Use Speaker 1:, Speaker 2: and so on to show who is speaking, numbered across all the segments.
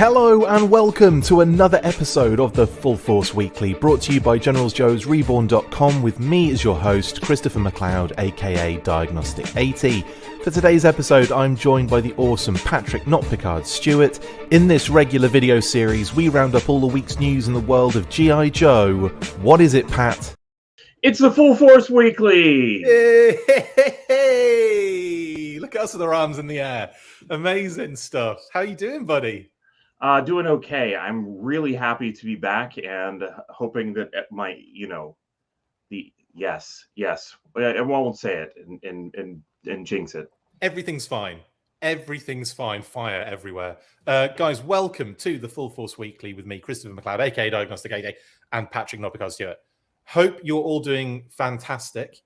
Speaker 1: Hello and welcome to another episode of the Full Force Weekly, brought to you by Generals Joe's REBORN.com with me as your host, Christopher McLeod AKA Diagnostik80. For today's episode, I'm joined by the awesome Patrick Notpicard Stewart. In this regular video series, we round up all the week's news in the world of G.I. Joe. What is it, Pat?
Speaker 2: It's the Full Force Weekly!
Speaker 1: Hey! Look at us with our arms in the air. Amazing stuff. How you doing, buddy?
Speaker 2: Doing okay. I'm really happy to be back and hoping that my, yes. I won't say it and jinx it.
Speaker 1: Everything's fine. Everything's fine. Fire everywhere. Guys, welcome to the Full Force Weekly with me, Christopher McLeod, AKA Diagnostik80, and Patrick Notpicard Stewart. Hope you're all doing fantastic.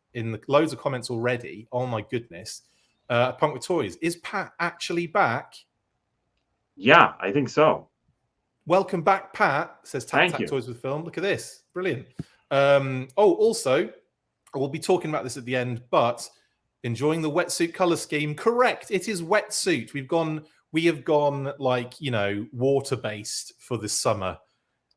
Speaker 1: Loads of comments already. Oh my goodness. Punk with Toys. Is Pat actually back?
Speaker 2: Yeah, I think so.
Speaker 1: Welcome back, Pat, says Tap Toys with Film. Look at this. Brilliant. Also, we'll be talking about this at the end, but enjoying the wetsuit color scheme. Correct. It is wetsuit. We have gone like, water-based for this summer.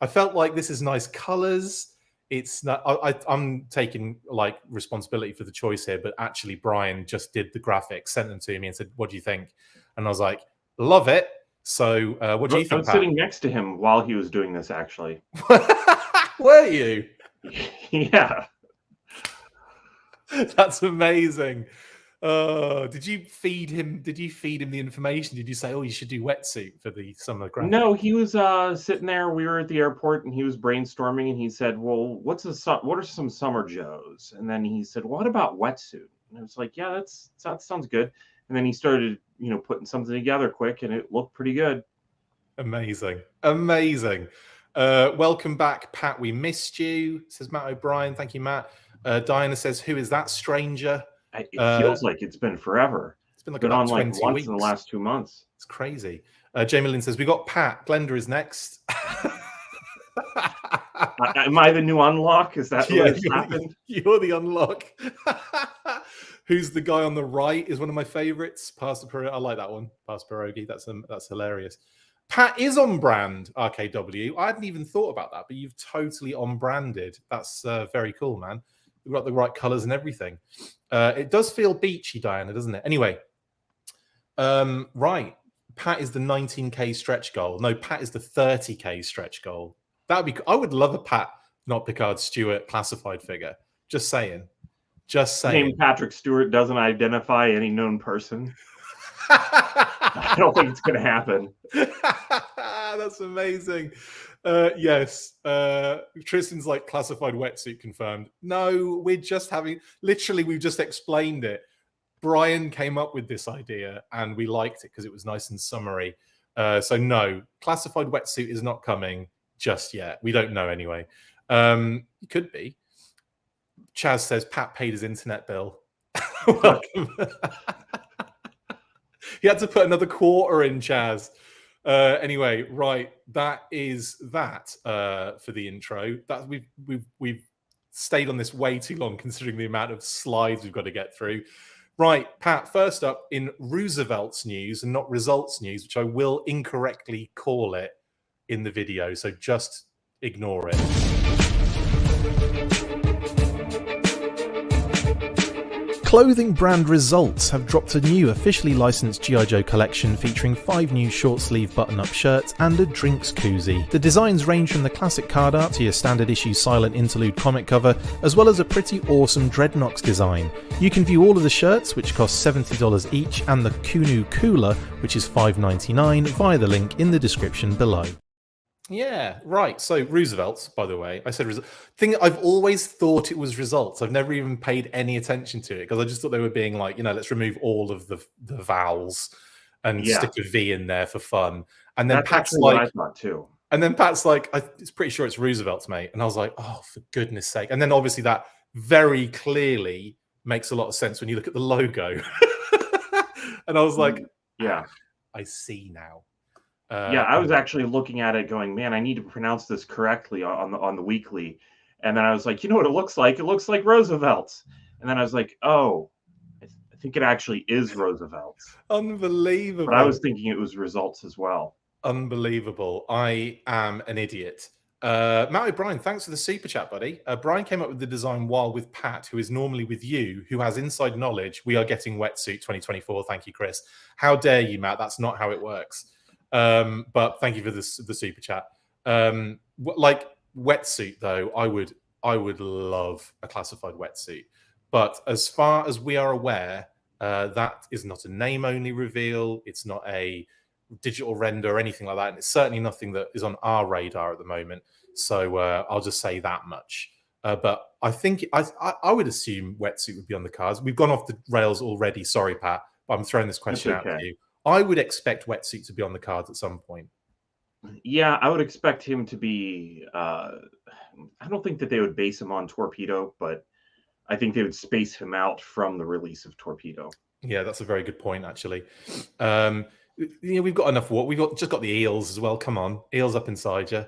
Speaker 1: I felt like this is nice colors. It's not, I'm taking like responsibility for the choice here, but actually Brian just did the graphics, sent them to me and said, what do you think? And I was like, love it. So what do you think?
Speaker 2: I was sitting next to him while he was doing this, actually.
Speaker 1: Were you?
Speaker 2: Yeah.
Speaker 1: That's amazing. Did you feed him the information? Did you say, oh, you should do wetsuit for the summer graphic?
Speaker 2: No, he was sitting there. We were at the airport and he was brainstorming and he said, well, what are some summer Joes? And then he said, what about wetsuit? And I was like, yeah, that sounds good. And then he started, putting something together quick, and it looked pretty good.
Speaker 1: Amazing. Welcome back, Pat. We missed you, says Matt O'Brien. Thank you, Matt. Diana says, who is that stranger?
Speaker 2: It feels like it's been forever.
Speaker 1: It's been about 20
Speaker 2: once
Speaker 1: weeks
Speaker 2: in the last 2 months.
Speaker 1: It's crazy. Jamie Lynn says, we got Pat. Glenda is next.
Speaker 2: Am I the new unlock? Is that what happened?
Speaker 1: You're the unlock. Who's the guy on the right is one of my favorites. Pastor Pierogi. I like that one. Pastor Pierogi. That's hilarious. Pat is on brand, RKW. I hadn't even thought about that, but you've totally on branded. That's very cool, man. We've got the right colors and everything. It does feel beachy, Diana, doesn't it? Anyway, right. Pat is the 19K stretch goal. No, Pat is the 30K stretch goal. That would be. I would love a Pat Notpicard Stewart classified figure. Just saying.
Speaker 2: Name Patrick Stewart doesn't identify any known person. I don't think it's going to happen.
Speaker 1: That's amazing. Yes. Tristan's like classified wetsuit confirmed. No, we're just having, literally, we've just explained it. Brian came up with this idea and we liked it because it was nice and summery. So no, classified wetsuit is not coming just yet. We don't know anyway. It could be. Chaz says Pat paid his internet bill. Welcome. He had to put another quarter in, Chaz. Anyway, right, that is that for the intro. That we've stayed on this way too long, considering the amount of slides we've got to get through. Right, Pat. First up in Roosevelt's news and not results news, which I will incorrectly call it in the video, so just ignore it. Clothing brand Results have dropped a new officially licensed G.I. Joe collection featuring 5 new short-sleeve button-up shirts and a drinks koozie. The designs range from the classic card art to your standard issue silent interlude comic cover, as well as a pretty awesome Dreadnoks design. You can view all of the shirts, which cost $70 each, and the Kunu Cooler, which is $5.99, via the link in the description below. Yeah, right. So Roosevelt's, by the way, I said I've always thought it was Results. I've never even paid any attention to it because I just thought they were being like, let's remove all of the vowels and stick a V in there for fun. And then Pat's like,
Speaker 2: what I thought too.
Speaker 1: And then Pat's like, it's pretty sure it's Roosevelt's, mate. And I was like, oh, for goodness sake. And then obviously that very clearly makes a lot of sense when you look at the logo. And I was like,
Speaker 2: yeah,
Speaker 1: I see now.
Speaker 2: I was actually looking at it going, man, I need to pronounce this correctly on the weekly. And then I was like, you know what it looks like? It looks like Roosevelt's. And then I was like, oh, I think it actually is Roosevelt's.
Speaker 1: Unbelievable.
Speaker 2: But I was thinking it was Results as well.
Speaker 1: Unbelievable. I am an idiot. Matt O'Brien, thanks for the super chat, buddy. Brian came up with the design while with Pat, who is normally with you, who has inside knowledge. We are getting wetsuit 2024. Thank you, Chris. How dare you, Matt? That's not how it works. But thank you for the super chat. Like wetsuit, though, I would love a classified wetsuit. But as far as we are aware, that is not a name-only reveal. It's not a digital render or anything like that, and it's certainly nothing that is on our radar at the moment. So I'll just say that much. But I think I would assume wetsuit would be on the cards. We've gone off the rails already. Sorry, Pat, but I'm throwing this question out to you. I would expect wetsuit to be on the cards at some point.
Speaker 2: Yeah, I would expect him to be. I don't think that they would base him on Torpedo, but I think they would space him out from the release of Torpedo.
Speaker 1: Yeah, that's a very good point, actually. We've got enough water. We've just got the eels as well. Come on, eels up inside you.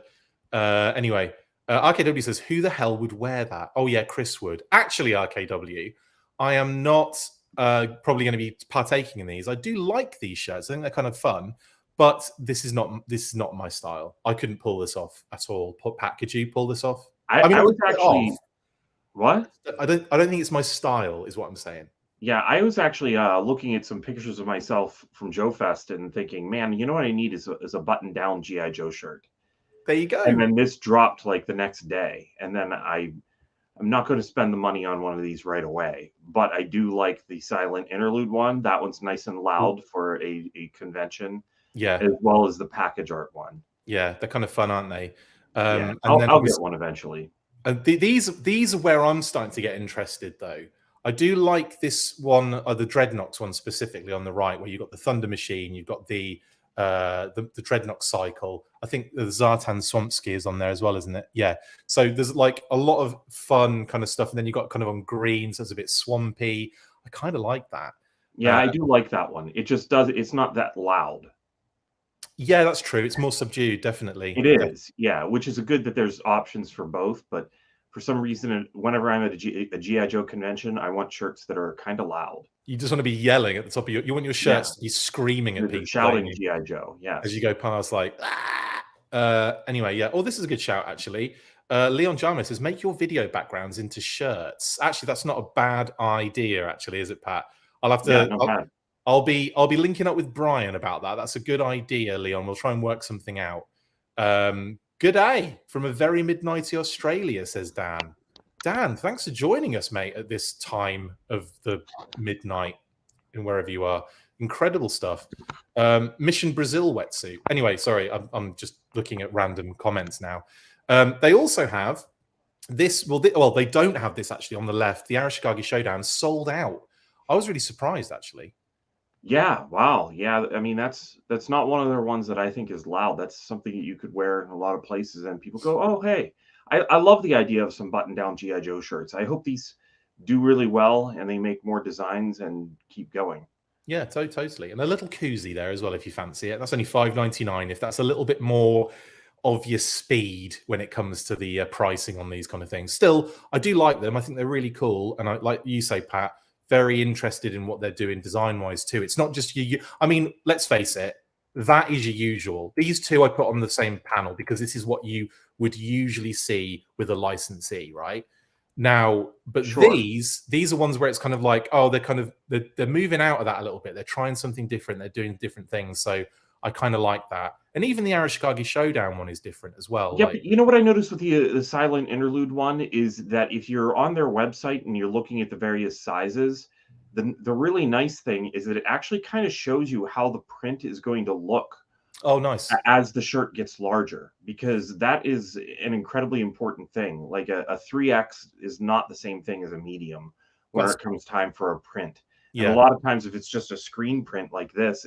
Speaker 1: Anyway, RKW says, who the hell would wear that? Oh, yeah, Chris would. Actually, RKW, I am not probably going to be partaking in these. I do like these shirts. I think they're kind of fun, but this is not my style. I couldn't pull this off at all. Pat, could you pull this off?
Speaker 2: I was actually... What?
Speaker 1: I don't think it's my style, is what I'm saying.
Speaker 2: Yeah, I was actually looking at some pictures of myself from Joe Fest and thinking, man, you know what I need is a button-down G.I. Joe shirt.
Speaker 1: There you go.
Speaker 2: And then this dropped like the next day. And then I'm not going to spend the money on one of these right away. But I do like the Silent Interlude one. That one's nice and loud for a convention.
Speaker 1: Yeah.
Speaker 2: As well as the package art one.
Speaker 1: Yeah, they're kind of fun, aren't they?
Speaker 2: Yeah, I'll get one eventually.
Speaker 1: These are where I'm starting to get interested, though. I do like this one, the Dreadnoks one specifically on the right, where you've got the Thunder Machine, you've got the Dreadnok cycle. I think the Zartan Swamp Ski is on there as well, isn't it? Yeah. So there's like a lot of fun kind of stuff, and then you've got kind of on green, so it's a bit swampy. I kind of like that.
Speaker 2: Yeah, I do like that one. It just does. It's not that loud.
Speaker 1: Yeah, that's true. It's more subdued, definitely.
Speaker 2: It is, yeah, which is good that there's options for both, but for some reason, whenever I'm at a G.I. Joe convention, I want shirts that are kind of loud.
Speaker 1: You just want to be yelling at the top of you want your shirts to be screaming at people.
Speaker 2: Shouting G.I. Joe, yeah.
Speaker 1: As you go past, like, anyway, yeah. Oh, this is a good shout, actually. Leon Jarmus says, make your video backgrounds into shirts. Actually, that's not a bad idea, actually, is it, Pat? I'll have to... Yeah, I'll be linking up with Brian about that. That's a good idea, Leon. We'll try and work something out. Good day from a very midnighty Australia, says Dan. Dan, thanks for joining us, mate, at this time of the midnight in wherever you are. Incredible stuff. Mission Brazil wetsuit. Anyway, sorry, I'm just looking at random comments now. They also have this. Well, they don't have this actually on the left. The Arashikage Showdown sold out. I was really surprised, actually.
Speaker 2: Yeah, wow. Yeah, I mean, that's not one of their ones that I think is loud. That's something that you could wear in a lot of places and people go, oh, hey. I love the idea of some button-down G.I. Joe shirts. I hope these do really well and they make more designs and keep going.
Speaker 1: Yeah, totally. And a little koozie there as well if you fancy it. That's only $5.99 if that's a little bit more of your speed when it comes to the pricing on these kind of things. Still, I do like them. I think they're really cool. And I, like you say, Pat, very interested in what they're doing design-wise too. It's not just you. I mean, let's face it, that is your usual. These two I put on the same panel because this is what you would usually see with a licensee, right? Now, but sure. These are ones where it's kind of like, oh, they're moving out of that a little bit. They're trying something different. They're doing different things. So I kind of like that. And even the Arashikage Showdown one is different as well.
Speaker 2: Yeah, but you know what I noticed with the Silent Interlude one is that if you're on their website and you're looking at the various sizes, the really nice thing is that it actually kind of shows you how the print is going to look.
Speaker 1: Oh, nice.
Speaker 2: As the shirt gets larger, because that is an incredibly important thing. Like a 3X is not the same thing as a medium when it comes time for a print. Yeah. And a lot of times if it's just a screen print like this,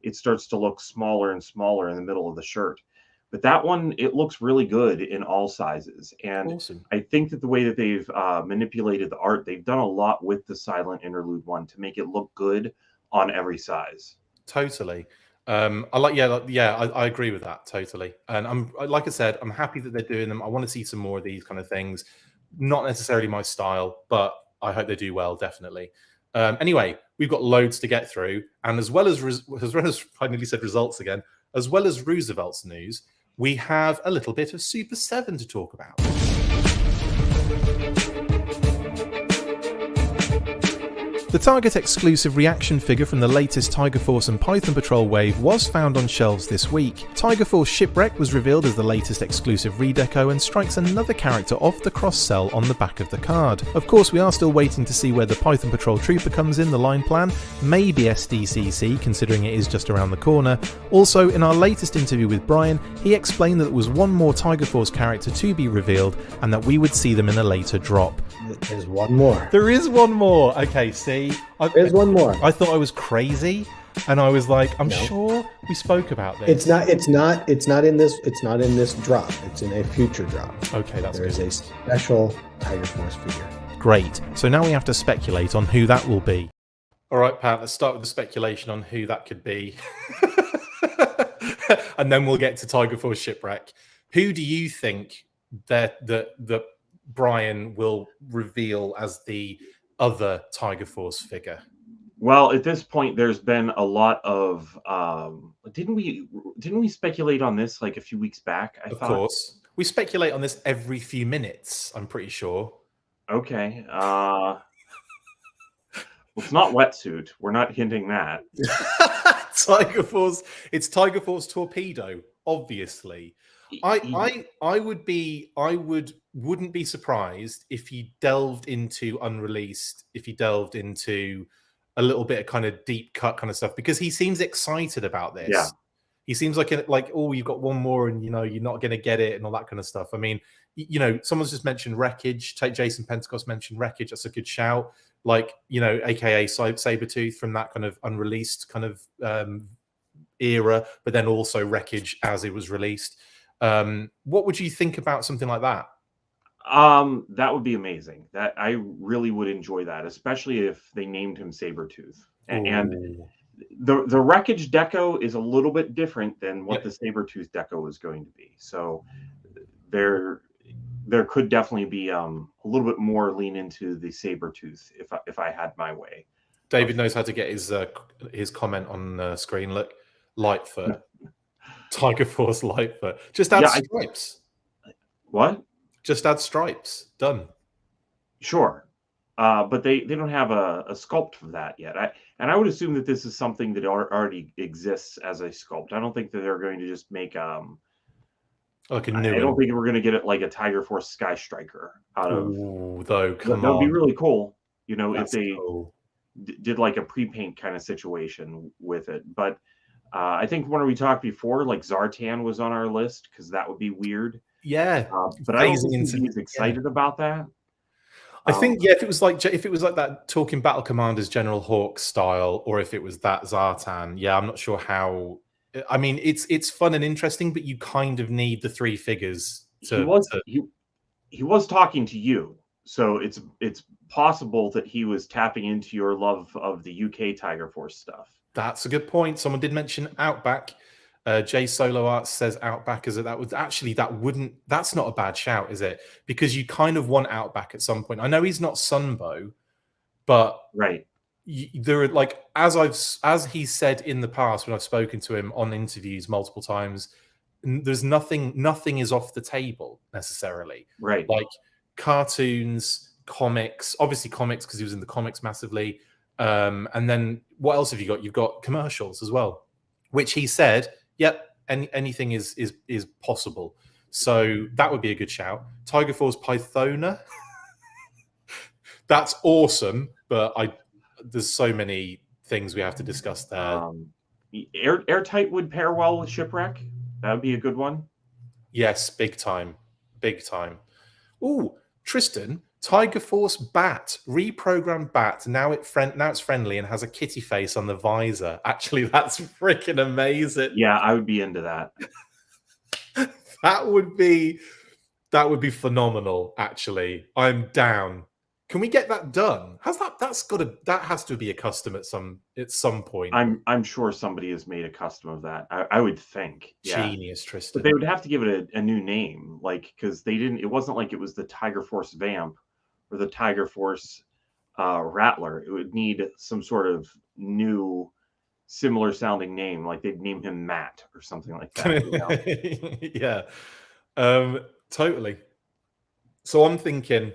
Speaker 2: it starts to look smaller and smaller in the middle of the shirt. But that one, it looks really good in all sizes. And awesome. I think that the way that they've manipulated the art, they've done a lot with the Silent Interlude one to make it look good on every size.
Speaker 1: Totally. I agree with that totally. And like I said, I'm happy that they're doing them. I want to see some more of these kind of things. Not necessarily my style, but I hope they do well, definitely. Anyway, we've got loads to get through, and as well as I nearly said results again. as well as Roosevelt's news, we have a little bit of Super 7 to talk about. The Target exclusive reaction figure from the latest Tiger Force and Python Patrol wave was found on shelves this week. Tiger Force Shipwreck was revealed as the latest exclusive redeco and strikes another character off the cross-sell on the back of the card. Of course, we are still waiting to see where the Python Patrol Trooper comes in the line plan, maybe SDCC considering it is just around the corner. Also, in our latest interview with Brian, he explained that there was one more Tiger Force character to be revealed and that we would see them in a later drop.
Speaker 3: There's one more.
Speaker 1: There is one more. Okay, see,
Speaker 3: there's one more.
Speaker 1: I thought I was crazy, and I was like, I'm sure we spoke about this.
Speaker 3: It's not in this drop. It's in a future drop.
Speaker 1: Okay, that's good.
Speaker 3: There's a special Tiger Force figure.
Speaker 1: Great. So now we have to speculate on who that will be. All right, Pat, let's start with the speculation on who that could be. And then we'll get to Tiger Force Shipwreck. Who do you think that Brian will reveal as the other Tiger Force figure?
Speaker 2: Well, at this point, there's been a lot of didn't we speculate on this like a few weeks back?
Speaker 1: Of course, we speculate on this every few minutes. I'm pretty sure.
Speaker 2: Okay, it's not wetsuit. We're not hinting that.
Speaker 1: Tiger Force. It's Tiger Force Torpedo, obviously. I wouldn't be surprised if he delved into unreleased, if he delved into a little bit of kind of deep cut kind of stuff, because he seems excited about this.
Speaker 2: Yeah.
Speaker 1: He seems like oh, you've got one more and you're not going to get it and all that kind of stuff. I mean, someone's just mentioned Wreckage. Jason Pentecost mentioned Wreckage. That's a good shout. Like, AKA Sabretooth from that kind of unreleased kind of era, but then also Wreckage as it was released. What would you think about something like that?
Speaker 2: That would be amazing. That I really would enjoy that, especially if they named him Sabretooth. And the Wreckage deco is a little bit different than what the Sabretooth deco is going to be. So there could definitely be a little bit more lean into the Sabretooth if I had my way.
Speaker 1: David knows how to get his comment on screen. Look, Lightfoot. Tiger Force Lightfoot. Just add stripes.
Speaker 2: What?
Speaker 1: Just add stripes. Done.
Speaker 2: Sure. But they don't have a sculpt for that yet. I would assume that this is something that already exists as a sculpt. I don't think that they're going to just make
Speaker 1: like a new
Speaker 2: I don't think we're going to get it like a Tiger Force Sky Striker out of.
Speaker 1: Ooh, though, come on.
Speaker 2: That would be really cool.
Speaker 1: That's
Speaker 2: if they
Speaker 1: cool.
Speaker 2: did like a pre-paint kind of situation with it. But I think when we talked before, like Zartan was on our list because that would be weird.
Speaker 1: Yeah,
Speaker 2: but I don't think he's excited about that.
Speaker 1: I think if it was like that Talking Battle Commanders General Hawk style, or if it was that Zartan, I'm not sure how. I mean, it's fun and interesting, but you kind of need the three figures. He
Speaker 2: was talking to you, so it's possible that he was tapping into your love of the UK Tiger Force stuff.
Speaker 1: That's a good point. Someone did mention Outback. Jay Solo Arts says Outback that's not a bad shout, is it? Because you kind of want Outback at some point. I know he's not Sunbow, but
Speaker 2: right.
Speaker 1: There are, like, as he said in the past when I've spoken to him on interviews multiple times, there's nothing is off the table necessarily.
Speaker 2: Right.
Speaker 1: Like cartoons, comics, obviously comics because he was in the comics massively. And then what else have you got? You've got commercials as well, which he said, yep, anything is possible. So that would be a good shout. Tiger Force Pythona. That's awesome, but there's so many things we have to discuss there.
Speaker 2: Airtight would pair well with Shipwreck. That would be a good one.
Speaker 1: Yes, big time. Big time. Ooh, Tristan, Tiger Force Bat, reprogrammed Bat. Now it's friendly and has a kitty face on the visor. Actually, that's freaking amazing.
Speaker 2: Yeah, I would be into that.
Speaker 1: That would be phenomenal, actually. I'm down. Can we get that done? That has to be a custom at some point.
Speaker 2: I'm sure somebody has made a custom of that. I would think.
Speaker 1: Genius, Tristan.
Speaker 2: But they would have to give it a new name, like, because it wasn't like it was the Tiger Force Vamp or the Tiger Force Rattler. It would need some sort of new similar sounding name, like they'd name him Matt or something like that. You know?
Speaker 1: Yeah, totally. So I'm thinking,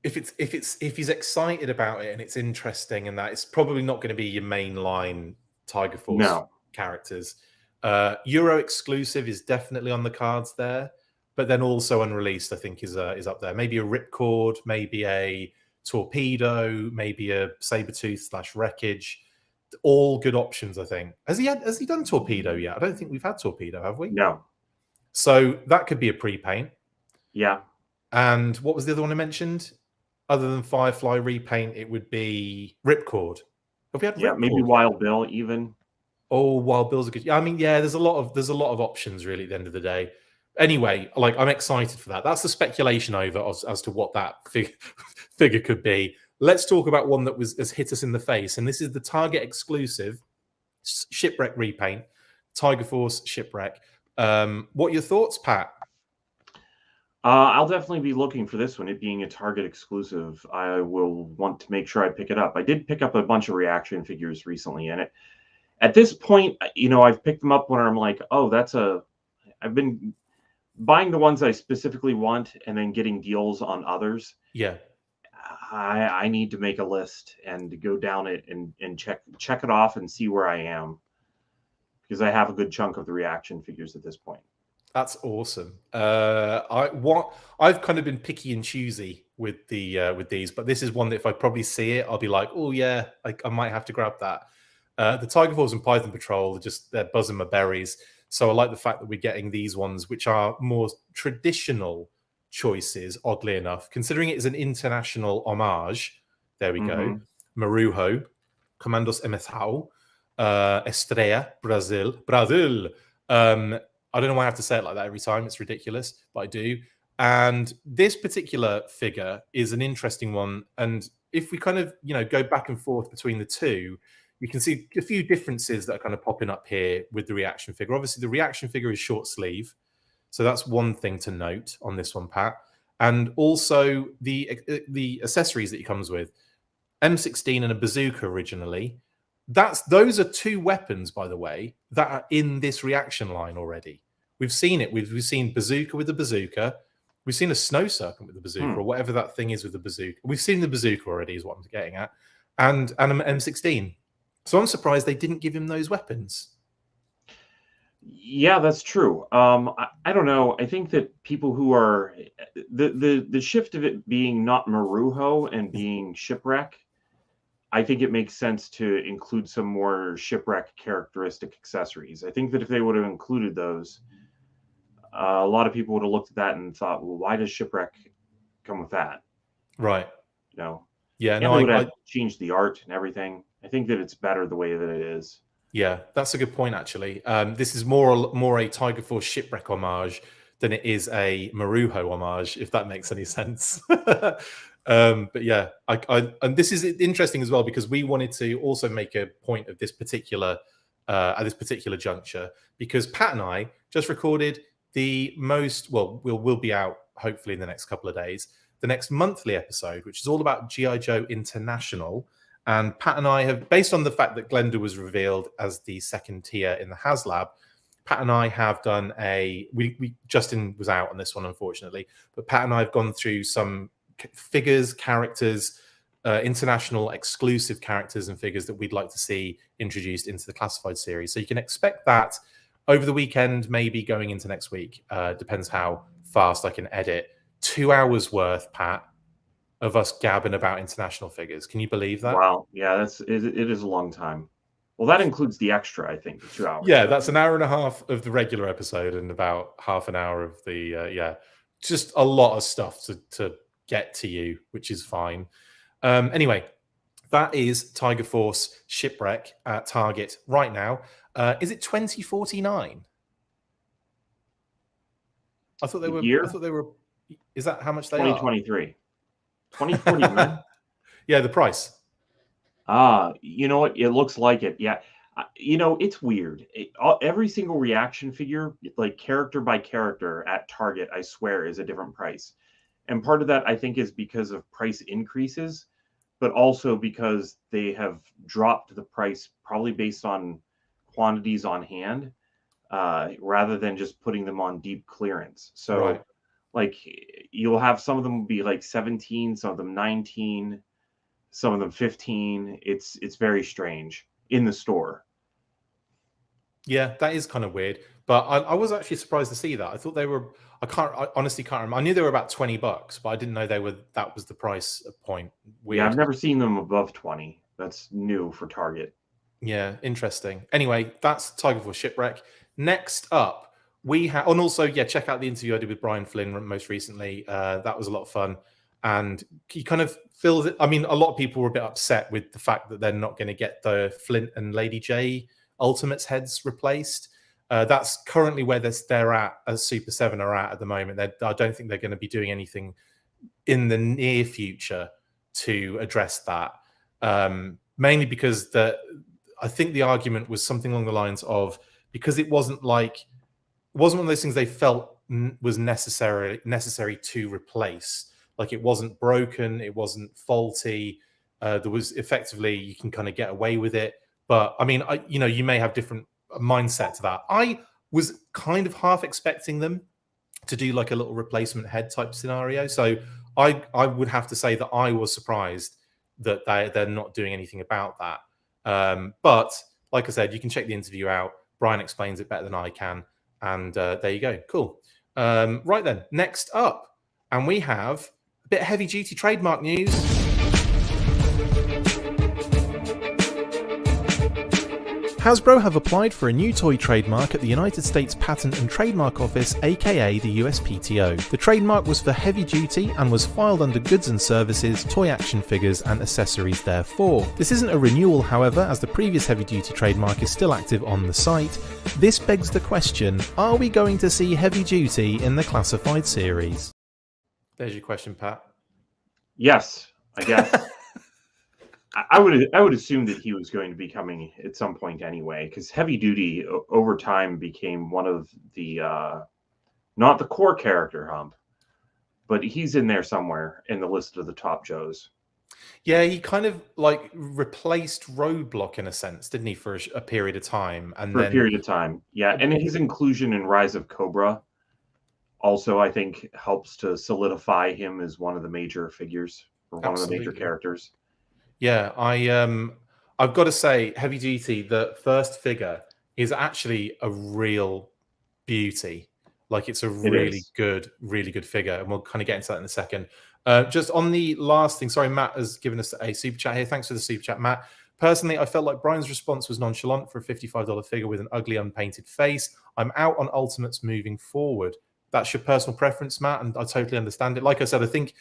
Speaker 1: if he's excited about it and it's interesting, and that, it's probably not going to be your mainline Tiger Force characters. Euro exclusive is definitely on the cards there, but then also unreleased, I think, is up there. Maybe a Ripcord, maybe a Torpedo, maybe a Sabertooth / Wreckage. All good options, I think. Has he done Torpedo yet? I don't think we've had Torpedo, have we?
Speaker 2: No.
Speaker 1: So that could be a pre-paint.
Speaker 2: Yeah.
Speaker 1: And what was the other one I mentioned? Other than Firefly repaint, it would be Ripcord. Have we had Ripcord?
Speaker 2: Maybe Wild Bill even.
Speaker 1: Oh, Wild Bill's a good. I mean, yeah, there's a lot of options really at the end of the day. Anyway, like, I'm excited for that. That's the speculation over as to what that figure could be. Let's talk about one that has hit us in the face, and this is the Target exclusive Shipwreck repaint, Tiger Force Shipwreck. What are your thoughts, Pat?
Speaker 2: I'll definitely be looking for this one. It being a Target exclusive, I will want to make sure I pick it up. I did pick up a bunch of reaction figures recently, and at this point, you know, I've picked them up when I'm like, oh, I've been buying the ones I specifically want and then getting deals on others.
Speaker 1: Yeah.
Speaker 2: I need to make a list and go down it and check it off and see where I am, because I have a good chunk of the reaction figures at this point.
Speaker 1: That's awesome. I've kind of been picky and choosy with these, but this is one that if I probably see it, I'll be like, oh yeah, I might have to grab that. The Tiger Force and Python Patrol they're buzzing my berries. So I like the fact that we're getting these ones, which are more traditional choices, oddly enough, considering it is an international homage. There we go. Marujo, Comandos Emethau, Estrella, Brazil. I don't know why I have to say it like that every time. It's ridiculous, but I do. And this particular figure is an interesting one. And if we kind of, go back and forth between the two, you can see a few differences that are kind of popping up here with the reaction figure. Obviously, the reaction figure is short sleeve. So that's one thing to note on this one, Pat. And also the accessories that he comes with. M16 and a bazooka originally. Those are two weapons, by the way, that are in this reaction line already. We've seen it. We've seen bazooka with the bazooka. We've seen a snow serpent with the bazooka, or whatever that thing is with the bazooka. We've seen the bazooka already, is what I'm getting at, and an M16. So I'm surprised they didn't give him those weapons.
Speaker 2: Yeah, that's true. I don't know. I think that people who are the shift of it being not Marujo and being Shipwreck, I think it makes sense to include some more Shipwreck characteristic accessories. I think that if they would have included those, a lot of people would have looked at that and thought, well, why does Shipwreck come with that?
Speaker 1: Right.
Speaker 2: No.
Speaker 1: Yeah,
Speaker 2: and
Speaker 1: no,
Speaker 2: they would have changed the art and everything. I think that it's better the way that it is.
Speaker 1: Yeah, that's a good point, actually. This is more a Tiger Force Shipwreck homage than it is a Marujo homage, if that makes any sense. But yeah, and this is interesting as well, because we wanted to also make a point of this particular at this particular juncture, because Pat and I just recorded the will be out hopefully in the next couple of days, the next monthly episode, which is all about G.I. Joe International. And Pat and I have, based on the fact that Glenda was revealed as the second tier in the HASLAB, Pat and I have done Justin was out on this one, unfortunately, but Pat and I have gone through some figures, characters, international exclusive characters and figures that we'd like to see introduced into the classified series. So you can expect that over the weekend, maybe going into next week. Depends how fast I can edit. 2 hours worth, Pat, of us gabbing about international figures. Can you believe that?
Speaker 2: Wow. Yeah, it is a long time. Well, that includes the extra, I think, the 2 hours.
Speaker 1: Yeah, that's an hour and a half of the regular episode and about half an hour of the, just a lot of stuff to get to you, which is fine. Anyway, that is Tiger Force Shipwreck at Target right now. Is it 2049? I thought they were.
Speaker 2: Year?
Speaker 1: I thought they were. Is that how much they
Speaker 2: 2023. 2049.
Speaker 1: Yeah, the price.
Speaker 2: You know what? It looks like it. Yeah. It's weird. Every single reaction figure, like character by character at Target, I swear, is a different price. And part of that, I think, is because of price increases. but also because they have dropped the price probably based on quantities on hand, rather than just putting them on deep clearance. So
Speaker 1: Right.
Speaker 2: like you'll have some of them be like 17, some of them 19, some of them 15. It's very strange in the store.
Speaker 1: Yeah, that is kind of weird. But I was actually surprised to see that. I thought they were. I honestly can't remember. I knew they were about $20, but I didn't know they were. That was the price point. Weird.
Speaker 2: Yeah, I've never seen them above 20. That's new for Target.
Speaker 1: Yeah, interesting. Anyway, that's Tiger Force Shipwreck. Next up, we have, and also, yeah, check out the interview I did with Brian Flynn most recently. That was a lot of fun. And he kind of feels it. I mean, a lot of people were a bit upset with the fact that they're not going to get the Flint and Lady J Ultimates heads replaced. That's currently where they're at, as Super 7 are at the moment. I don't think they're going to be doing anything in the near future to address that. Mainly because I think the argument was something along the lines of, because it wasn't one of those things they felt was necessary to replace. Like, it wasn't broken, it wasn't faulty. There was effectively, you can kind of get away with it. But I mean, you may have different mindset to that. I was kind of half expecting them to do like a little replacement head type scenario. So I would have to say that I was surprised that they're not doing anything about that. But like I said, you can check the interview out. Brian explains it better than I can. And there you go. Cool. Right then, next up. And we have a bit of heavy duty trademark news. Hasbro have applied for a new toy trademark at the United States Patent and Trademark Office, aka the USPTO. The trademark was for heavy duty and was filed under goods and services, toy action figures, and accessories therefore. This isn't a renewal, however, as the previous heavy duty trademark is still active on the site. This begs the question, are we going to see heavy duty in the classified series? There's your question, Pat.
Speaker 2: Yes, I guess. I would assume that he was going to be coming at some point anyway, because heavy duty over time became one of the not the core character hump, but he's in there somewhere in the list of the top Joes.
Speaker 1: Yeah, he kind of like replaced Roadblock in a sense, didn't he, for a period of time? And
Speaker 2: for a period of time, yeah. And his inclusion in Rise of Cobra also, I think, helps to solidify him as one of the major figures, or one of the major characters.
Speaker 1: Yeah, I've got to say, heavy duty, the first figure is actually a real beauty. Like, it's a really good figure, and we'll kind of get into that in a second. Just on the last thing, sorry, Matt has given us a super chat here. Thanks for the super chat, Matt. Personally, I felt like Brian's response was nonchalant for a $55 figure with an ugly, unpainted face. I'm out on Ultimates moving forward. That's your personal preference, Matt, and I totally understand it. Like I said, I think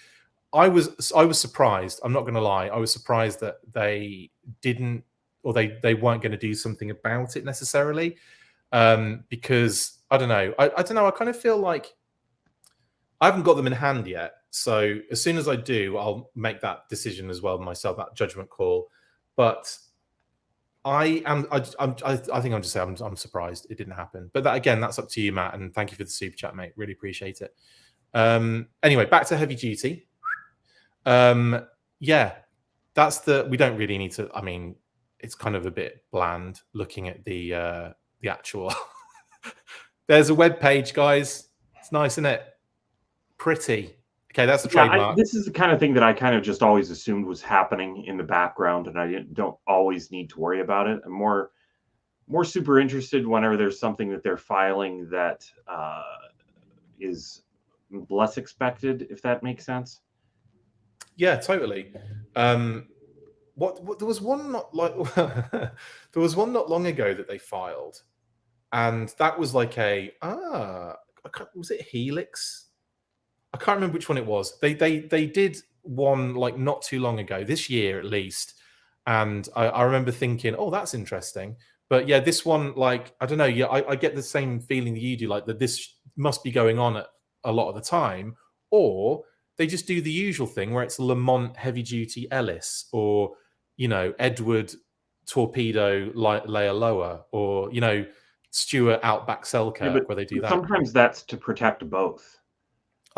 Speaker 1: I was surprised. I'm not going to lie. I was surprised that they didn't, or they weren't going to do something about it necessarily, because I don't know. I don't know. I kind of feel like I haven't got them in hand yet. So as soon as I do, I'll make that decision as well myself, that judgment call. But I think I'm just saying I'm surprised it didn't happen. But that, again, that's up to you, Matt. And thank you for the super chat, mate. Really appreciate it. Anyway, back to heavy duty. Yeah, we don't really need to, I mean, it's kind of a bit bland looking at the actual, there's a web page, guys. It's nice, isn't it? Pretty. Okay, that's the trademark.
Speaker 2: This is the kind of thing that I kind of just always assumed was happening in the background, and I don't always need to worry about it. I'm more super interested whenever there's something that they're filing that is less expected, if that makes sense.
Speaker 1: Yeah, totally. What there was one not like there was one not long ago that they filed, and that was like was it Helix? I can't remember which one it was. They did one like not too long ago, this year at least, and I remember thinking, oh, that's interesting. But yeah, this one, like, I don't know. Yeah, I get the same feeling that you do, like that this must be going on at a lot of the time, or they just do the usual thing where it's Lamont Heavy Duty Ellis, or, you know, Edward Torpedo Leia, or, you know, Stuart Outback Selkirk, where they do that.
Speaker 2: Sometimes that's to protect both.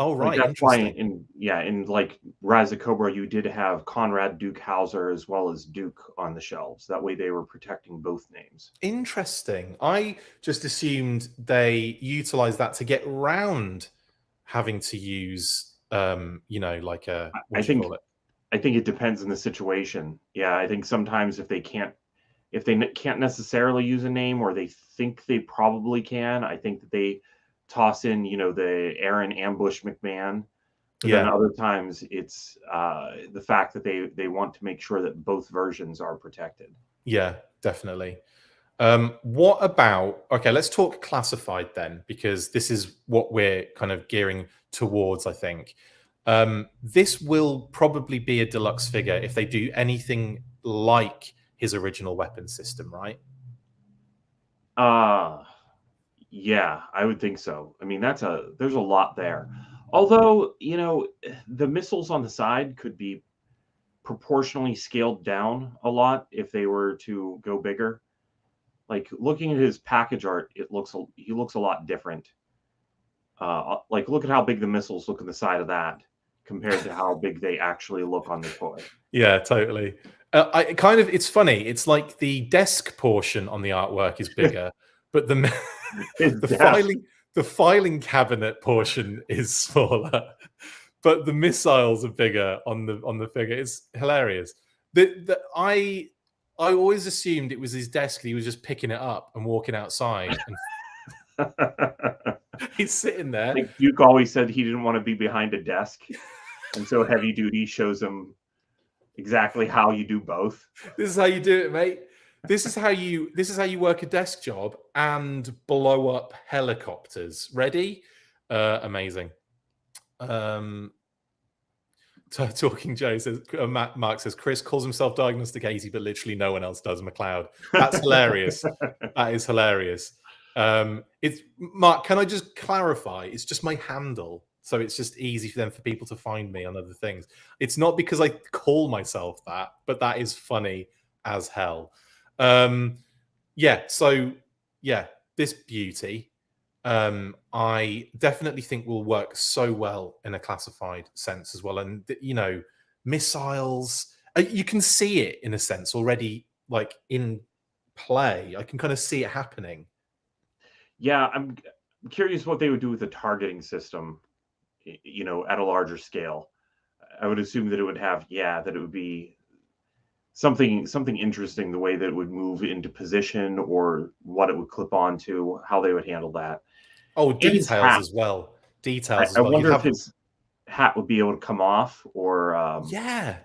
Speaker 1: Oh,
Speaker 2: Like
Speaker 1: right.
Speaker 2: that's why
Speaker 1: Interesting.
Speaker 2: in like Rise of Cobra, you did have Conrad Duke Hauser as well as Duke on the shelves. That way they were protecting both names.
Speaker 1: Interesting. I just assumed they utilized that to get around having to use, like a, what
Speaker 2: I
Speaker 1: do you
Speaker 2: think
Speaker 1: call it?
Speaker 2: I think it depends on the situation. Yeah, I think sometimes if they can't necessarily use a name or they think they probably can, I think that they toss in, the Aaron Ambush McMahon. But then
Speaker 1: Yeah.
Speaker 2: other times it's the fact that they want to make sure that both versions are protected.
Speaker 1: Yeah, definitely. What about, okay, let's talk classified then, because this is what we're kind of gearing towards, I think. This will probably be a deluxe figure if they do anything like his original weapon system, right?
Speaker 2: Yeah, I would think so. I mean, there's a lot there. Although, the missiles on the side could be proportionally scaled down a lot if they were to go bigger. Like looking at his package art, he looks a lot different. Like look at how big the missiles look on the side of that compared to how big they actually look on the toy.
Speaker 1: Yeah, totally. It's funny. It's like the desk portion on the artwork is bigger, but
Speaker 2: His
Speaker 1: the
Speaker 2: desk.
Speaker 1: filing cabinet portion is smaller, but the missiles are bigger on the figure. It's hilarious. I always assumed it was his desk. He was just picking it up and walking outside, and he's sitting there.
Speaker 2: Like Duke always said he didn't want to be behind a desk. And so Heavy Duty shows him exactly how you do both.
Speaker 1: This is how you do it, mate. This is how you work a desk job and blow up helicopters. Ready? Amazing. Talking Joe says, Mark says, Chris calls himself Diagnostik80, but literally no one else does. McLeod. That's hilarious. That is hilarious. It's Mark. Can I just clarify? It's just my handle, so it's just easy for people to find me on other things. It's not because I call myself that, but that is funny as hell. Yeah. So yeah, this beauty, I definitely think will work so well in a classified sense as well. And missiles, you can see it in a sense already, like in play. I can kind of see it happening.
Speaker 2: Yeah, I'm curious what they would do with the targeting system, at a larger scale. I would assume that it would have, that it would be something interesting, the way that it would move into position or what it would clip onto, how they would handle that.
Speaker 1: Oh,
Speaker 2: And his
Speaker 1: details
Speaker 2: hat.
Speaker 1: as well. Details as
Speaker 2: I
Speaker 1: well. You'd
Speaker 2: wonder if
Speaker 1: have
Speaker 2: his hat would be able to come off, or
Speaker 1: yeah,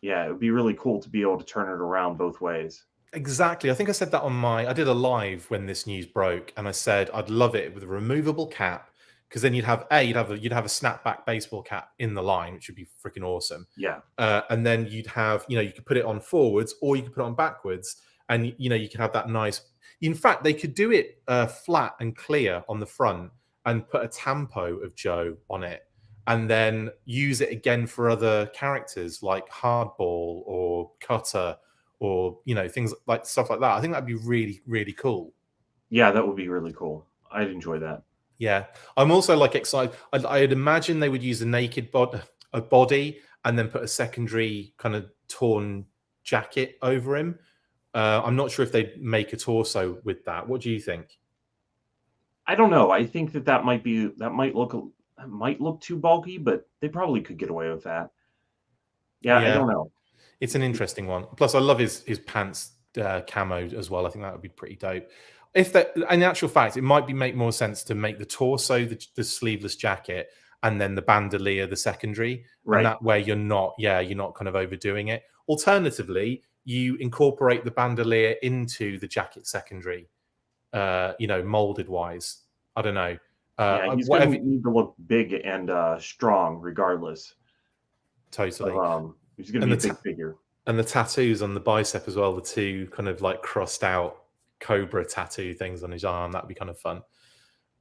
Speaker 2: it would be really cool to be able to turn it around both ways.
Speaker 1: exactly. I think I said that I did a live when this news broke, and I said I'd love it with a removable cap, because then you'd have a snapback baseball cap in the line, which would be freaking awesome.
Speaker 2: Yeah.
Speaker 1: And then you'd have, you could put it on forwards or you could put it on backwards, and you could have that nice. In fact, they could do it flat and clear on the front and put a tampo of Joe on it, and then use it again for other characters like Hardball or Cutter, or things like stuff like that. I think that'd be really, really cool.
Speaker 2: Yeah, that would be really cool. I'd enjoy that.
Speaker 1: Yeah, I'm also excited. I'd imagine they would use a naked body and then put a secondary kind of torn jacket over him. I'm not sure if they'd make a torso with that. What do you think?
Speaker 2: I don't know. I think that might look too bulky, but they probably could get away with that. Yeah, I don't know.
Speaker 1: It's an interesting one. Plus, I love his pants camo as well. I think that would be pretty dope. In actual fact, it might make more sense to make the torso the sleeveless jacket, and then the bandolier the secondary,
Speaker 2: Right.
Speaker 1: And that way you're not kind of overdoing it. Alternatively, you incorporate the bandolier into the jacket secondary, molded wise. I don't know.
Speaker 2: He's going to need to look big and strong, regardless.
Speaker 1: Totally.
Speaker 2: So, he's going to be a big figure.
Speaker 1: And the tattoos on the bicep as well, the two kind of crossed out cobra tattoo things on his arm. That'd be kind of fun.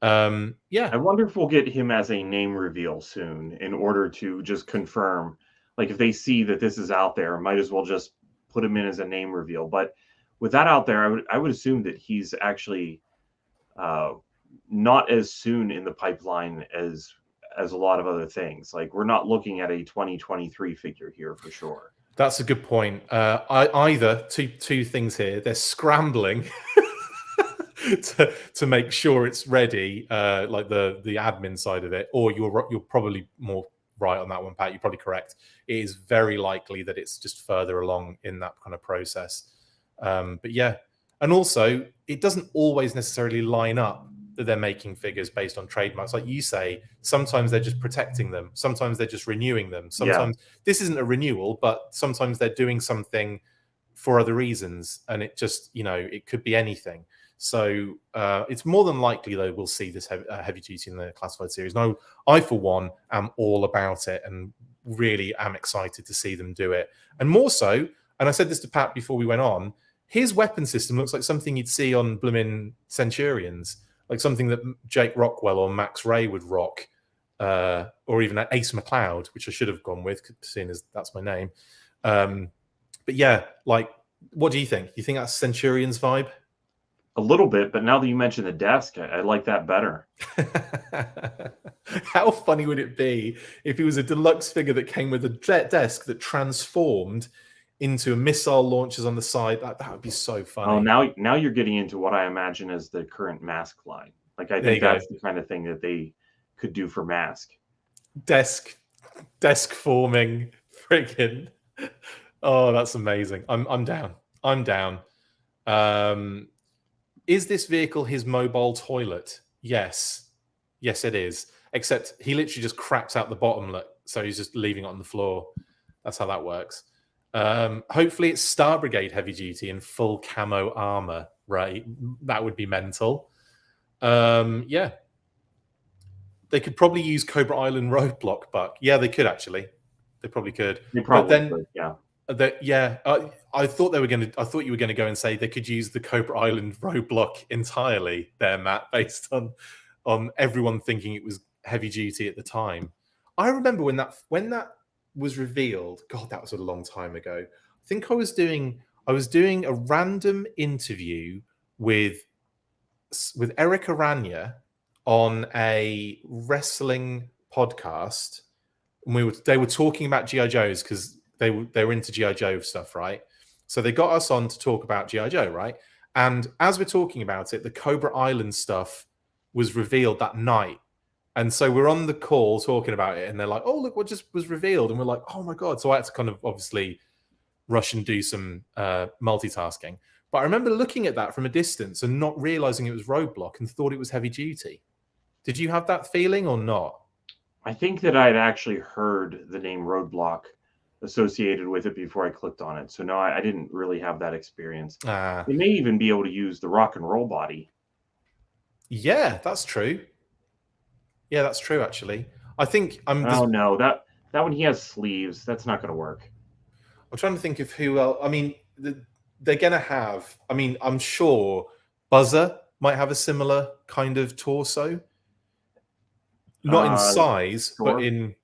Speaker 1: I
Speaker 2: wonder if we'll get him as a name reveal soon, in order to just confirm, if they see that this is out there, might as well just put him in as a name reveal. But with that out there, I would assume that he's actually not as soon in the pipeline as as a lot of other things. Like, we're not looking at a 2023 figure here for sure.
Speaker 1: That's a good point. Either two things here. They're scrambling to make sure it's ready, like the admin side of it, or you're probably more right on that one, Pat. You're probably correct. It is very likely that it's just further along in that kind of process. But yeah, and also it doesn't always necessarily line up that they're making figures based on trademarks. Like you say, sometimes they're just protecting them. Sometimes they're just renewing them. Sometimes this isn't a renewal, but sometimes they're doing something for other reasons. And it just, it could be anything. So it's more than likely, though, we'll see this heavy duty in the classified series. No, I, for one, am all about it and really am excited to see them do it. And more so, and I said this to Pat before we went on, his weapon system looks like something you'd see on blooming Centurions, like something that Jake Rockwell or Max Ray would rock, or even Ace McLeod, which I should have gone with, seeing as that's my name. But yeah, like, what do you think? You think that's Centurions vibe?
Speaker 2: A little bit, but now that you mention the desk, I like that better.
Speaker 1: How funny would it be if it was a deluxe figure that came with a desk that transformed into missile launchers on the side? That would be so funny.
Speaker 2: Oh, now you're getting into what I imagine as the current Mask line. Like, I think that's the kind of thing that they could do for Mask.
Speaker 1: Desk forming, freaking. Oh, that's amazing. I'm down. I'm down. Is this vehicle his mobile toilet? Yes. Yes, it is. Except he literally just craps out the bottom, so he's just leaving it on the floor. That's how that works. Hopefully it's Star Brigade heavy duty in full camo armor, right? That would be mental. Yeah. They could probably use Cobra Island roadblock, Buck. Yeah, they could actually. They probably could.
Speaker 2: They probably could, yeah.
Speaker 1: I thought I thought you were going to go and say they could use the Cobra Island roadblock entirely there, Matt, based on everyone thinking it was heavy duty at the time. I remember when that was revealed. God, that was a long time ago. I think I was doing a random interview with Eric Aranya on a wrestling podcast, and they were talking about G.I. Joes because they were into G.I. Joe stuff, right? So they got us on to talk about G.I. Joe, right? And as we're talking about it, the Cobra Island stuff was revealed that night. And so we're on the call talking about it, and they're like, oh, look what just was revealed. And we're like, oh my God. So I had to kind of obviously rush and do some multitasking. But I remember looking at that from a distance and not realizing it was roadblock and thought it was heavy duty. Did you have that feeling or not?
Speaker 2: I think that I'd actually heard the name roadblock associated with it before I clicked on it. So no, I didn't really have that experience. They may even be able to use the rock and roll body.
Speaker 1: Yeah, that's true. Yeah, that's true, actually. I think
Speaker 2: Oh no, that one he has sleeves. That's not going to work.
Speaker 1: I'm trying to think of who else. I mean, they're going to have. I mean, I'm sure Buzzer might have a similar kind of torso, not in size,
Speaker 2: sure.
Speaker 1: but in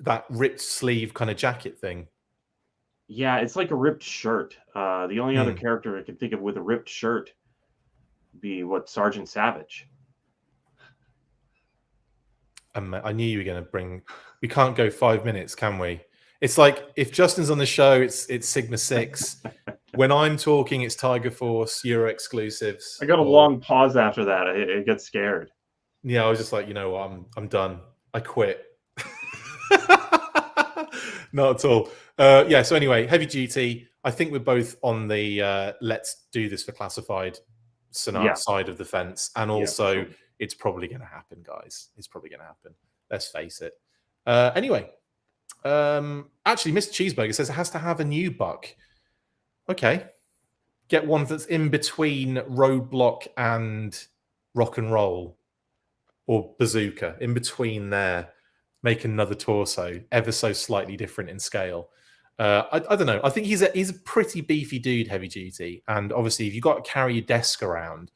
Speaker 1: that ripped sleeve kind of jacket thing.
Speaker 2: Yeah, it's like a ripped shirt. The only other character I can think of with a ripped shirt would be Sergeant Savage.
Speaker 1: I knew you were going to bring. We can't go 5 minutes, can we? It's like if Justin's on the show, it's Sigma 6. When I'm talking, it's Tiger Force, Euro exclusives.
Speaker 2: I got a long pause after that. I get scared.
Speaker 1: Yeah, I was just like, you know what? I'm done. I quit. Not at all. Yeah. So anyway, heavy duty. I think we're both on the let's do this for classified side of the fence, and also it's probably going to happen, guys. It's probably going to happen. Let's face it. Anyway, actually, Mr. Cheeseburger says it has to have a new buck. Okay, get one that's in between roadblock and rock and roll, or bazooka, in between there. Make another torso, ever so slightly different in scale. I don't know. I think he's a pretty beefy dude, heavy duty, and obviously, if you've got to carry your desk around,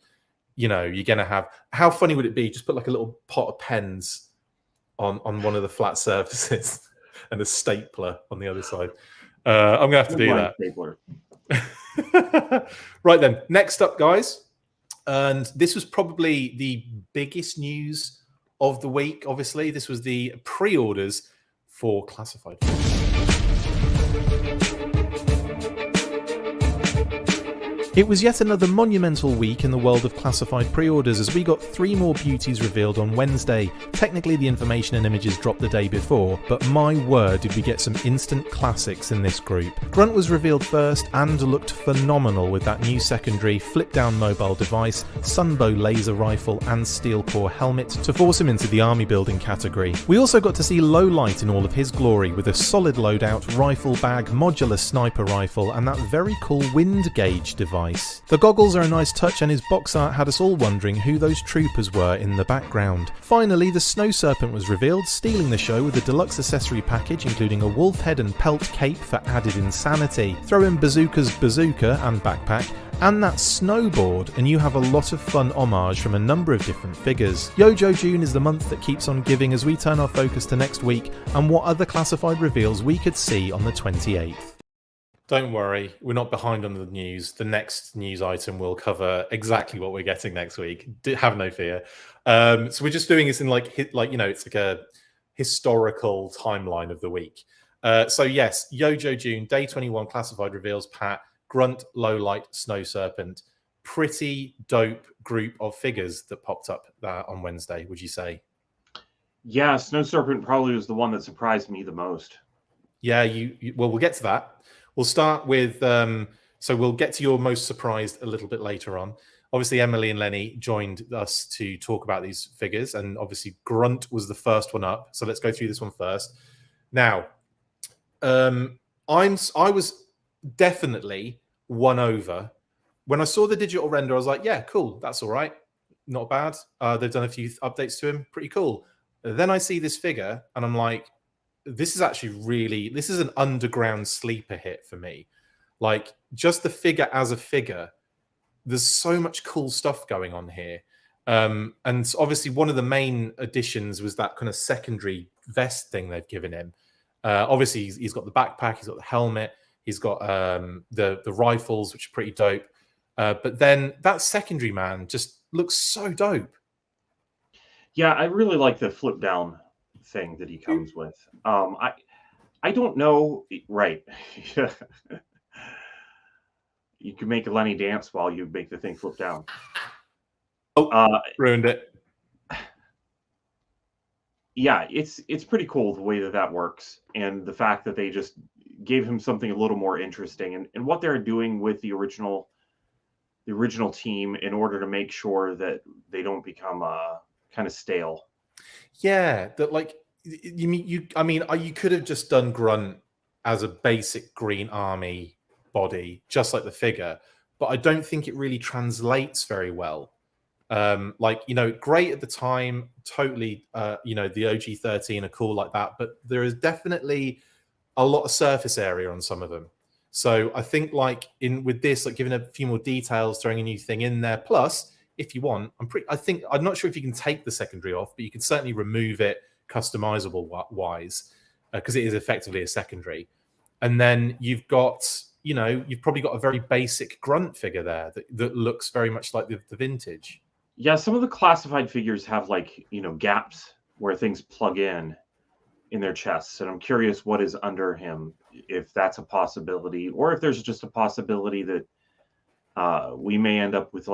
Speaker 1: you know you're gonna have. How funny would it be? Just put like a little pot of pens on one of the flat surfaces and a stapler on the other side. I'm gonna have to do that.
Speaker 2: Stapler.
Speaker 1: Right then, next up, guys, and this was probably the biggest news of the week. Obviously, this was the pre-orders for classified. It was yet another monumental week in the world of classified pre-orders as we got 3 more beauties revealed on Wednesday. Technically the information and images dropped the day before, but my word did we get some instant classics in this group. Grunt was revealed first and looked phenomenal with that new secondary flip-down mobile device, Sunbow laser rifle and steel core helmet to force him into the army building category. We also got to see Lowlight in all of his glory with a solid loadout, rifle bag, modular sniper rifle and that very cool wind gauge device. The goggles are a nice touch and his box art had us all wondering who those troopers were in the background. Finally, the Snow Serpent was revealed, stealing the show with a deluxe accessory package including a wolf head and pelt cape for added insanity. Throw in Bazooka's bazooka and backpack, and that snowboard, and you have a lot of fun homage from a number of different figures. YOJOE June is the month that keeps on giving as we turn our focus to next week and what other classified reveals we could see on the 28th. Don't worry, we're not behind on the news. The next news item will cover exactly what we're getting next week. Have no fear. So we're just doing this in like it's like a historical timeline of the week. So yes, YOJOE June, day 21 classified reveals, Pat, Grunt, Lowlight, Snow Serpent. Pretty dope group of figures that popped up on Wednesday, would you say?
Speaker 2: Yeah, Snow Serpent probably was the one that surprised me the most.
Speaker 1: Yeah, well, we'll get to that. We'll start with, so we'll get to your most surprised a little bit later on. Obviously, Emily and Lenny joined us to talk about these figures, and obviously Grunt was the first one up. So let's go through this one first. Now, I was definitely won over. When I saw the digital render, I was like, yeah, cool, that's all right. Not bad. They've done a few updates to him. Pretty cool. Then I see this figure, and I'm like, this is actually this is an underground sleeper hit for me. Like, just the figure as a figure, there's so much cool stuff going on here. And obviously one of the main additions was that kind of secondary vest thing they've given him. Obviously he's got the backpack, he's got the helmet, he's got the rifles, which are pretty dope. But then that secondary man just looks so dope.
Speaker 2: Yeah, I really like the flip down thing that he comes with. I don't know, right? You can make Lenny dance while you make the thing flip down.
Speaker 1: Oh, ruined it.
Speaker 2: Yeah, it's pretty cool the way that works, and the fact that they just gave him something a little more interesting, and what they're doing with the original team in order to make sure that they don't become kind of stale.
Speaker 1: Yeah, that like you could have just done Grunt as a basic green army body, just like the figure, but I don't think it really translates very well. Great at the time, totally. The OG 13 are cool like that, but there is definitely a lot of surface area on some of them. So I think with this, giving a few more details, throwing a new thing in there. Plus, if you want, I'm not sure if you can take the secondary off, but you can certainly remove it customizable wise, because it is effectively a secondary. And then you've got, you've probably got a very basic Grunt figure there that looks very much like the vintage.
Speaker 2: Yeah, some of the classified figures have gaps where things plug in their chests, and I'm curious what is under him, if that's a possibility, or if there's just a possibility that we may end up with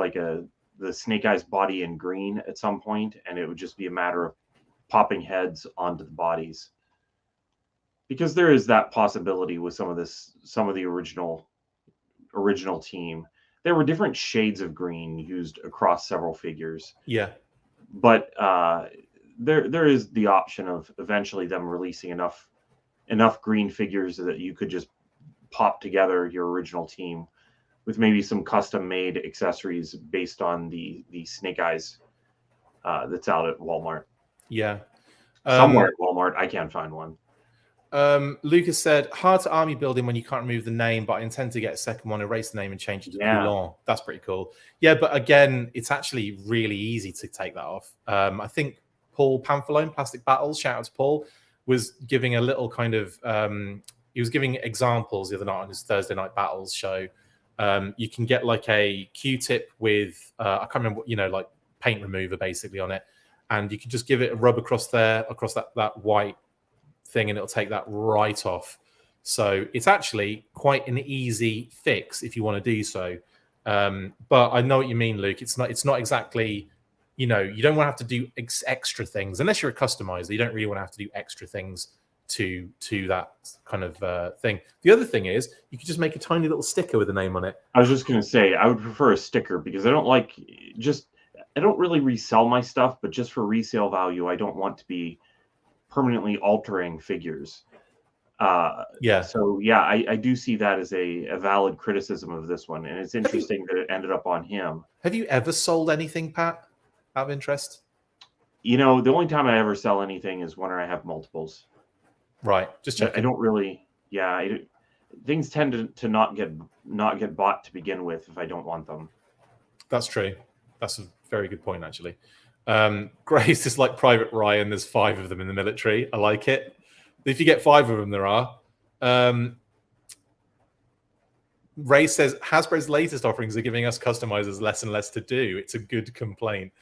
Speaker 2: the Snake Eyes body in green at some point, and it would just be a matter of popping heads onto the bodies, because there is that possibility with some of the original team. There were different shades of green used across several figures.
Speaker 1: Yeah,
Speaker 2: but there is the option of eventually them releasing enough green figures that you could just pop together your original team with maybe some custom made accessories based on the Snake Eyes that's out at Walmart.
Speaker 1: Yeah,
Speaker 2: somewhere at Walmart. I can't find one.
Speaker 1: Lucas said, hard to army building when you can't remove the name, but I intend to get a second one, erase the name and change it to Poulon. That's pretty cool. Yeah, but again, it's actually really easy to take that off. I think Paul Pamphilone, Plastic Battles, shout out to Paul, was giving a little kind of, he was giving examples the other night on his Thursday Night Battles show. You can get a Q-tip with, I can't remember, paint remover basically on it. and you can just give it a rub across there, across that white thing, and it'll take that right off. So it's actually quite an easy fix if you want to do so. But I know what you mean, Luke. It's not exactly, you don't want to have to do extra things unless you're a customizer. You don't really want to have to do extra things to that kind of thing. The other thing is you could just make a tiny little sticker with a name on it.
Speaker 2: I was just going to say, I would prefer a sticker because I don't really resell my stuff, but just for resale value, I don't want to be permanently altering figures. So yeah, I do see that as a valid criticism of this one, and it's interesting that it ended up on him.
Speaker 1: Have you ever sold anything, Pat, out of interest?
Speaker 2: The only time I ever sell anything is when I have multiples.
Speaker 1: Right, just checking.
Speaker 2: I don't really. Things tend to not get bought to begin with if I don't want them. That's
Speaker 1: true. That's a very good point, actually. Grace is like Private Ryan. There's 5 of them in the military. I like it. If you get 5 of them, there are. Ray says Hasbro's latest offerings are giving us customizers less and less to do. It's a good complaint.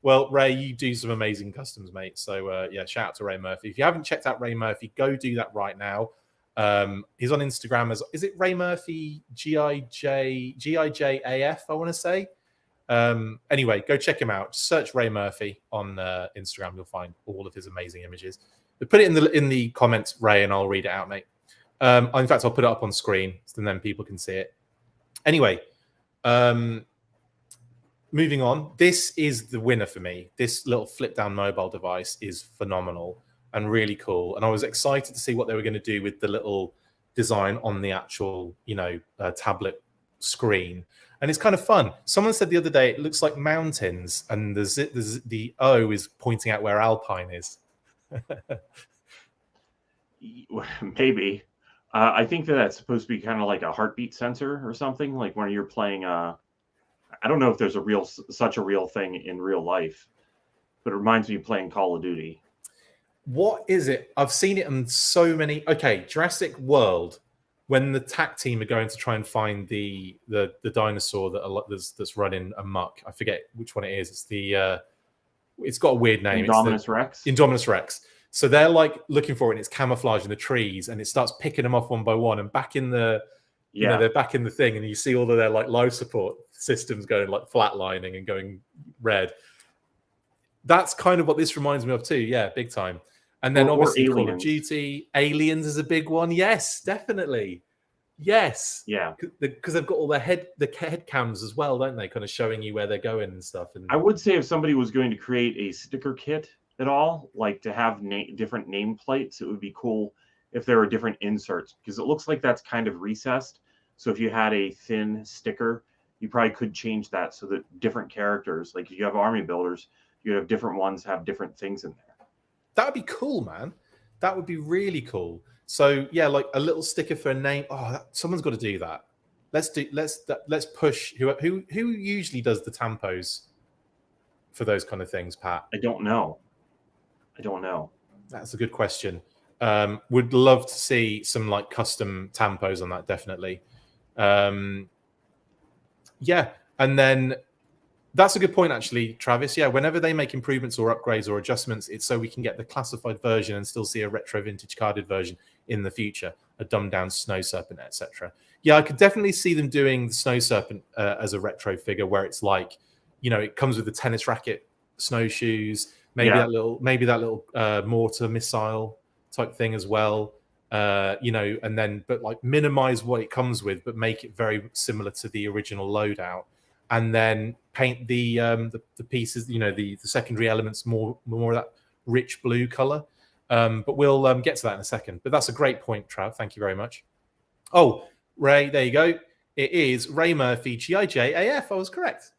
Speaker 1: Well, Ray, you do some amazing customs, mate. So yeah, shout out to Ray Murphy. If you haven't checked out Ray Murphy, go do that right now. He's on Instagram as, is it Ray Murphy GIJAF, I want to say. Anyway, go check him out. Just search Ray Murphy on Instagram. You'll find all of his amazing images. But put it in the comments, Ray, and I'll read it out, mate. In fact, I'll put it up on screen so then people can see it. Anyway, moving on. This is the winner for me. This little flip-down mobile device is phenomenal and really cool. And I was excited to see what they were going to do with the little design on the actual, tablet screen. And it's kind of fun. Someone said the other day it looks like mountains, and the O is pointing out where Alpine is.
Speaker 2: Maybe. I think that's supposed to be kind of like a heartbeat sensor or something, like when you're playing. I don't know if there's such a real thing in real life, but it reminds me of playing Call of Duty.
Speaker 1: What is it? I've seen it on so many. Okay, Jurassic World. When the TAC team are going to try and find the dinosaur that's running amok, I forget which one it is. It's it's got a weird name.
Speaker 2: Indominus Rex.
Speaker 1: Indominus Rex. So they're like looking for it, and it's camouflage in the trees, and it starts picking them off one by one. And back in the, they're back in the thing, and you see all of their like life support systems going like flatlining and going red. That's kind of what this reminds me of too. Yeah, big time. And then obviously Call of Duty, Aliens is a big one. Yes, definitely. Yes.
Speaker 2: Yeah.
Speaker 1: Because they've got all the head cams as well, don't they? Kind of showing you where they're going and stuff. And
Speaker 2: I would say if somebody was going to create a sticker kit at all, like to have different nameplates, it would be cool if there were different inserts, because it looks like that's kind of recessed. So if you had a thin sticker, you probably could change that so that different characters, like if you have army builders, you have different ones have different things in there.
Speaker 1: That would be cool, man. That would be really cool. So yeah, like a little sticker for a name. Oh, someone's got to do that. Let's push. Who usually does the tampos for those kind of things, Pat?
Speaker 2: I don't know.
Speaker 1: That's a good question. Would love to see some like custom tampos on that, definitely. Yeah, and then that's a good point, actually, Travis. Yeah, whenever they make improvements or upgrades or adjustments, it's so we can get the classified version and still see a retro vintage carded version in the future, a dumbed down Snow Serpent, etc. Yeah, I could definitely see them doing the Snow Serpent as a retro figure where it's like, it comes with the tennis racket, snowshoes, maybe that little mortar missile type thing as well. And then but like minimize what it comes with, but make it very similar to the original loadout. And then paint the pieces, the secondary elements more of that rich blue color. But we'll get to that in a second. But that's a great point, Trav. Thank you very much. Oh, Ray, there you go. It is Ray Murphy, GIJAF. I was correct.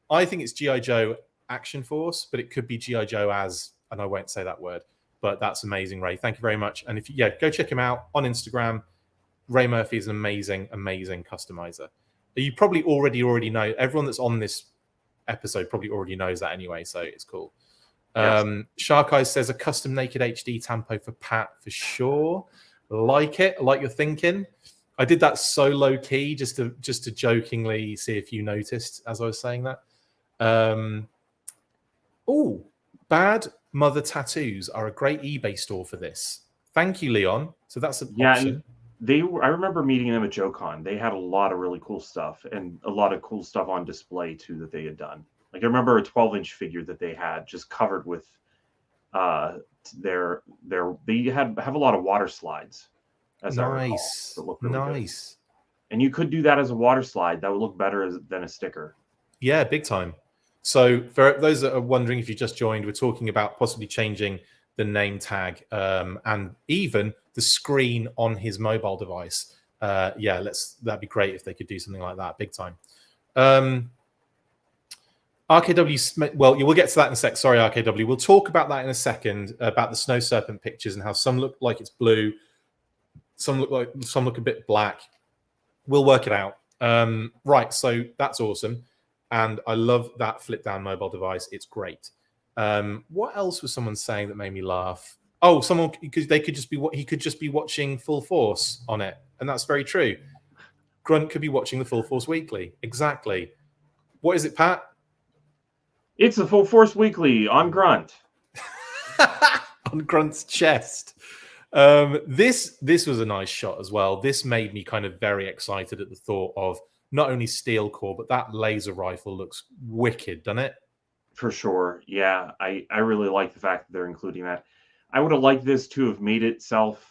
Speaker 1: I think it's G.I. Joe Action Force, but it could be G.I. Joe as, and I won't say that word. But that's amazing, Ray. Thank you very much. And go check him out on Instagram. Ray Murphy is an amazing, amazing customizer. You probably already know. Everyone that's on this episode probably already knows that anyway, so it's cool. Yes. Shark Eyes says a custom Naked HD tampo for Pat for sure. Like it. I like your thinking. I did that so low key just to jokingly see if you noticed as I was saying that. Oh, Bad Mother Tattoos are a great eBay store for this. Thank you, Leon. So that's an option.
Speaker 2: I remember meeting them at JoeCon. They had a lot of really cool stuff and a lot of cool stuff on display too that they had done. Like I remember a 12-inch figure that they had just covered with they have a lot of water slides. As
Speaker 1: Nice.
Speaker 2: that look really
Speaker 1: nice.
Speaker 2: Good. And you could do that as a water slide. That would look better than a sticker.
Speaker 1: Yeah, big time. So for those that are wondering, if you just joined, we're talking about possibly changing the name tag and even the screen on his mobile device. Yeah, that'd be great if they could do something like that. Big time. RKW, well, you will get to that in a sec. Sorry, RKW. We'll talk about that in a second, about the Snow Serpent pictures and how some look like it's blue, some look a bit black. We'll work it out. Right, so that's awesome. And I love that flip down mobile device. It's great. What else was someone saying that made me laugh? Oh, he could just be watching Full Force on it. And that's very true. Grunt could be watching the Full Force Weekly. Exactly. What is it, Pat?
Speaker 2: It's the Full Force Weekly on Grunt.
Speaker 1: On Grunt's chest. This was a nice shot as well. This made me kind of very excited at the thought of not only steel core, but that laser rifle looks wicked, doesn't it?
Speaker 2: For sure. Yeah, I really like the fact that they're including that. I would have liked this to have made itself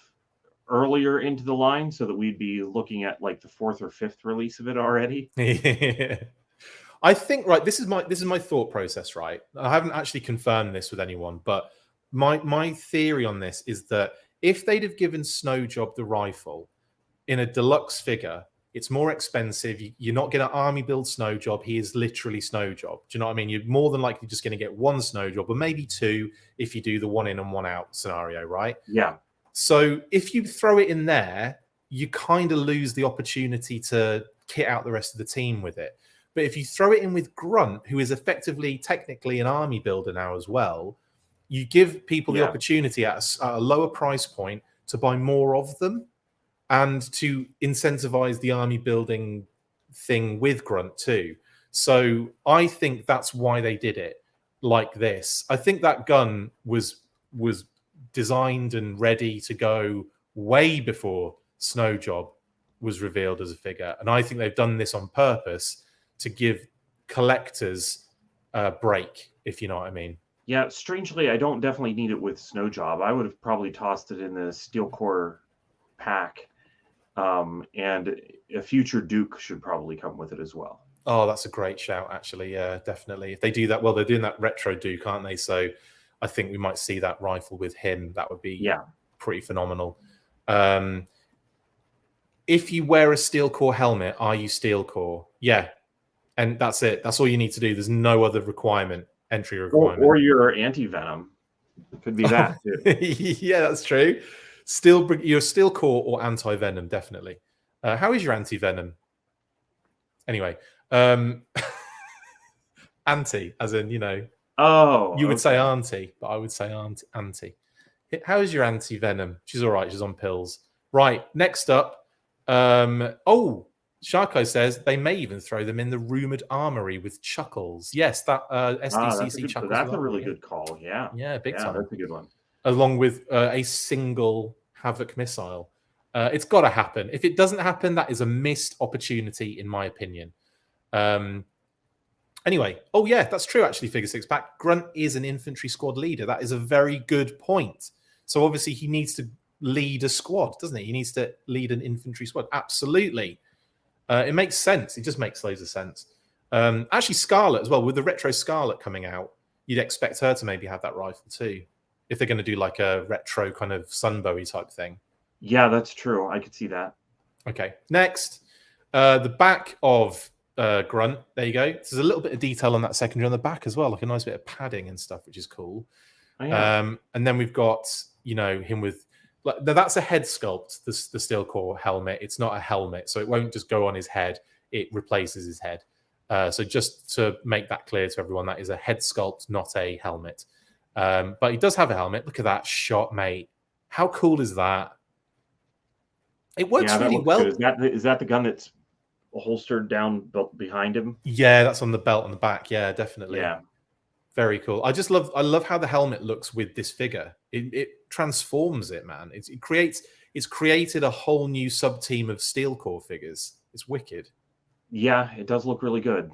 Speaker 2: earlier into the line so that we'd be looking at like the 4th or 5th release of it already.
Speaker 1: I think, right, this is my thought process, right? I haven't actually confirmed this with anyone, but my theory on this is that if they'd have given Snowjob the rifle in a deluxe figure, it's more expensive. You're not going to army build Snowjob. He is literally Snowjob. Do you know what I mean? You're more than likely just going to get one Snowjob, or maybe two if you do the one in and one out scenario, right?
Speaker 2: Yeah.
Speaker 1: So if you throw it in there, you kind of lose the opportunity to kit out the rest of the team with it. But if you throw it in with Grunt, who is effectively technically an army builder now as well, you give people the opportunity at a lower price point to buy more of them and to incentivize the army building thing with Grunt too. So I think that's why they did it like this. I think that gun was designed and ready to go way before Snowjob was revealed as a figure. And I think they've done this on purpose to give collectors a break, if you know what I mean.
Speaker 2: Yeah, strangely, I don't definitely need it with Snowjob. I would have probably tossed it in the Steel Core pack. And a future Duke should probably come with it as well.
Speaker 1: Oh, that's a great shout, actually. Yeah, definitely. If they do that, well, they're doing that retro Duke, aren't they? So I think we might see that rifle with him. That would be pretty phenomenal. If you wear a Steel Core helmet, are you Steel Core? Yeah. And that's it. That's all you need to do. There's no other entry requirement.
Speaker 2: Or your anti-venom. Could be that, too.
Speaker 1: Yeah, that's true. You're Steel Core or anti-venom, definitely. How is your anti-venom? Anyway, anti, as in, you know.
Speaker 2: Oh,
Speaker 1: you would say auntie, but I would say auntie. How is your anti-venom? She's all right. She's on pills. Right. Next up. Sharko says they may even throw them in the rumored armory with Chuckles. Yes, that SDCC Chuckles.
Speaker 2: That's a really good call. Yeah.
Speaker 1: Yeah, big time.
Speaker 2: That's a good one.
Speaker 1: Along with a single Havoc missile. It's got to happen. If it doesn't happen, that is a missed opportunity, in my opinion. Anyway, that's true, actually, Figure Six Pack. Grunt is an infantry squad leader. That is a very good point. So obviously he needs to lead a squad, doesn't he? He needs to lead an infantry squad. Absolutely. It makes sense. It just makes loads of sense. Actually, Scarlet as well. With the retro Scarlet coming out, you'd expect her to maybe have that rifle too, if they're going to do like a retro kind of Sunbowie type thing.
Speaker 2: Yeah, that's true. I could see that.
Speaker 1: Okay. Next, the back of Grunt. There you go. There's a little bit of detail on that secondary on the back as well, like a nice bit of padding and stuff, which is cool.
Speaker 2: Oh, yeah.
Speaker 1: And then we've got, him with... That's a head sculpt, the Steel Core helmet. It's not a helmet, so it won't just go on his head. It replaces his head. So just to make that clear to everyone, that is a head sculpt, not a helmet. But he does have a helmet. Look at that shot, mate. How cool is that? It works really well.
Speaker 2: Is that the gun that's holstered down behind him?
Speaker 1: Yeah, that's on the belt on the back. Yeah, definitely.
Speaker 2: Yeah.
Speaker 1: Very cool. I love how the helmet looks with this figure. It transforms it, man. It's created a whole new sub team of steel core figures. It's wicked.
Speaker 2: Yeah, it does look really good.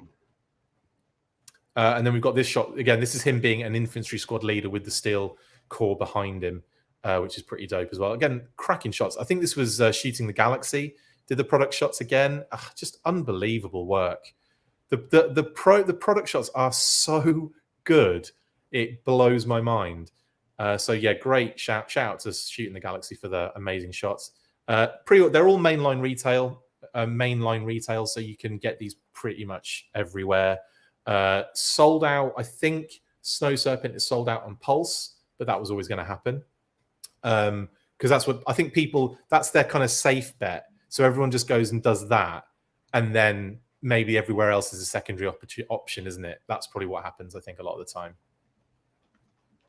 Speaker 1: And then we've got this shot again. This is him being an infantry squad leader with the steel core behind him, which is pretty dope as well. Again, cracking shots. I think this was Shooting the Galaxy. Did the product shots again? Just unbelievable work. The product shots are so good. It blows my mind. So yeah, great shout out to Shooting the Galaxy for the amazing shots. They're all mainline retail, so you can get these pretty much everywhere. Sold out. I think Snow Serpent is sold out on Pulse, but that was always going to happen because that's what I think that's their kind of safe bet. So everyone just goes and does that, and then maybe everywhere else is a secondary option, isn't it? That's probably what happens, I think, a lot of the time.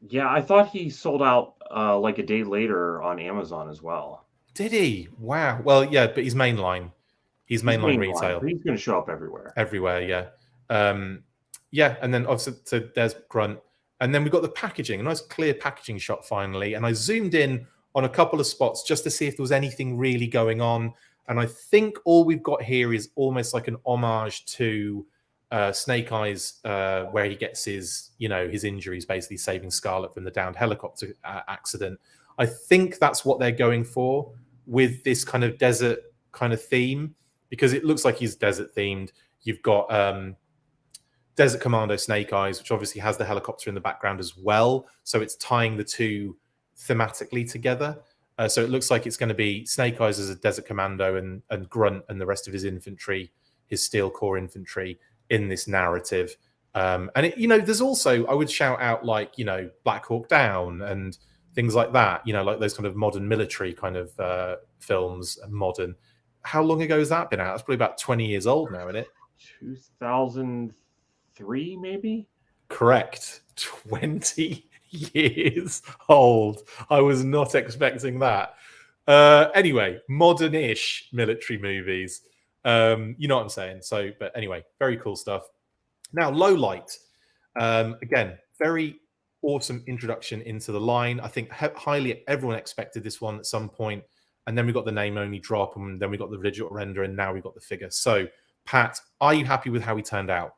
Speaker 2: Yeah, I thought he sold out like a day later on Amazon as well.
Speaker 1: Did he? Wow. Well, yeah, but he's mainline. He's mainline retail.
Speaker 2: He's going to show up everywhere.
Speaker 1: Everywhere, yeah. Yeah, and then obviously so there's Grunt. And then we've got the packaging, a nice clear packaging shot finally. And I zoomed in on a couple of spots just to see if there was anything really going on. And I think all we've got here is almost like an homage to Snake Eyes, where he gets his injuries, basically saving Scarlet from the downed helicopter accident. I think that's what they're going for with this kind of desert kind of theme, because it looks like he's desert themed. You've got Desert Commando Snake Eyes, which obviously has the helicopter in the background as well. So it's tying the two thematically together. So it looks like it's going to be Snake Eyes as a Desert Commando and Grunt and the rest of his infantry, his Steel Corps infantry in this narrative. And there's also, I would shout out like, Black Hawk Down and things like that, like those kind of modern military kind of films. Modern. How long ago has that been out? It's probably about 20 years old now, isn't it?
Speaker 2: 2003, maybe?
Speaker 1: Correct. 20 years old. I was not expecting that. Anyway, modern-ish military movies. You know what I'm saying? So, but anyway, very cool stuff. Now, Low Light. Again, very awesome introduction into the line. I think highly everyone expected this one at some point. And then we got the name-only drop, and then we got the digital render, and now we got the figure. So, Pat, are you happy with how he turned out?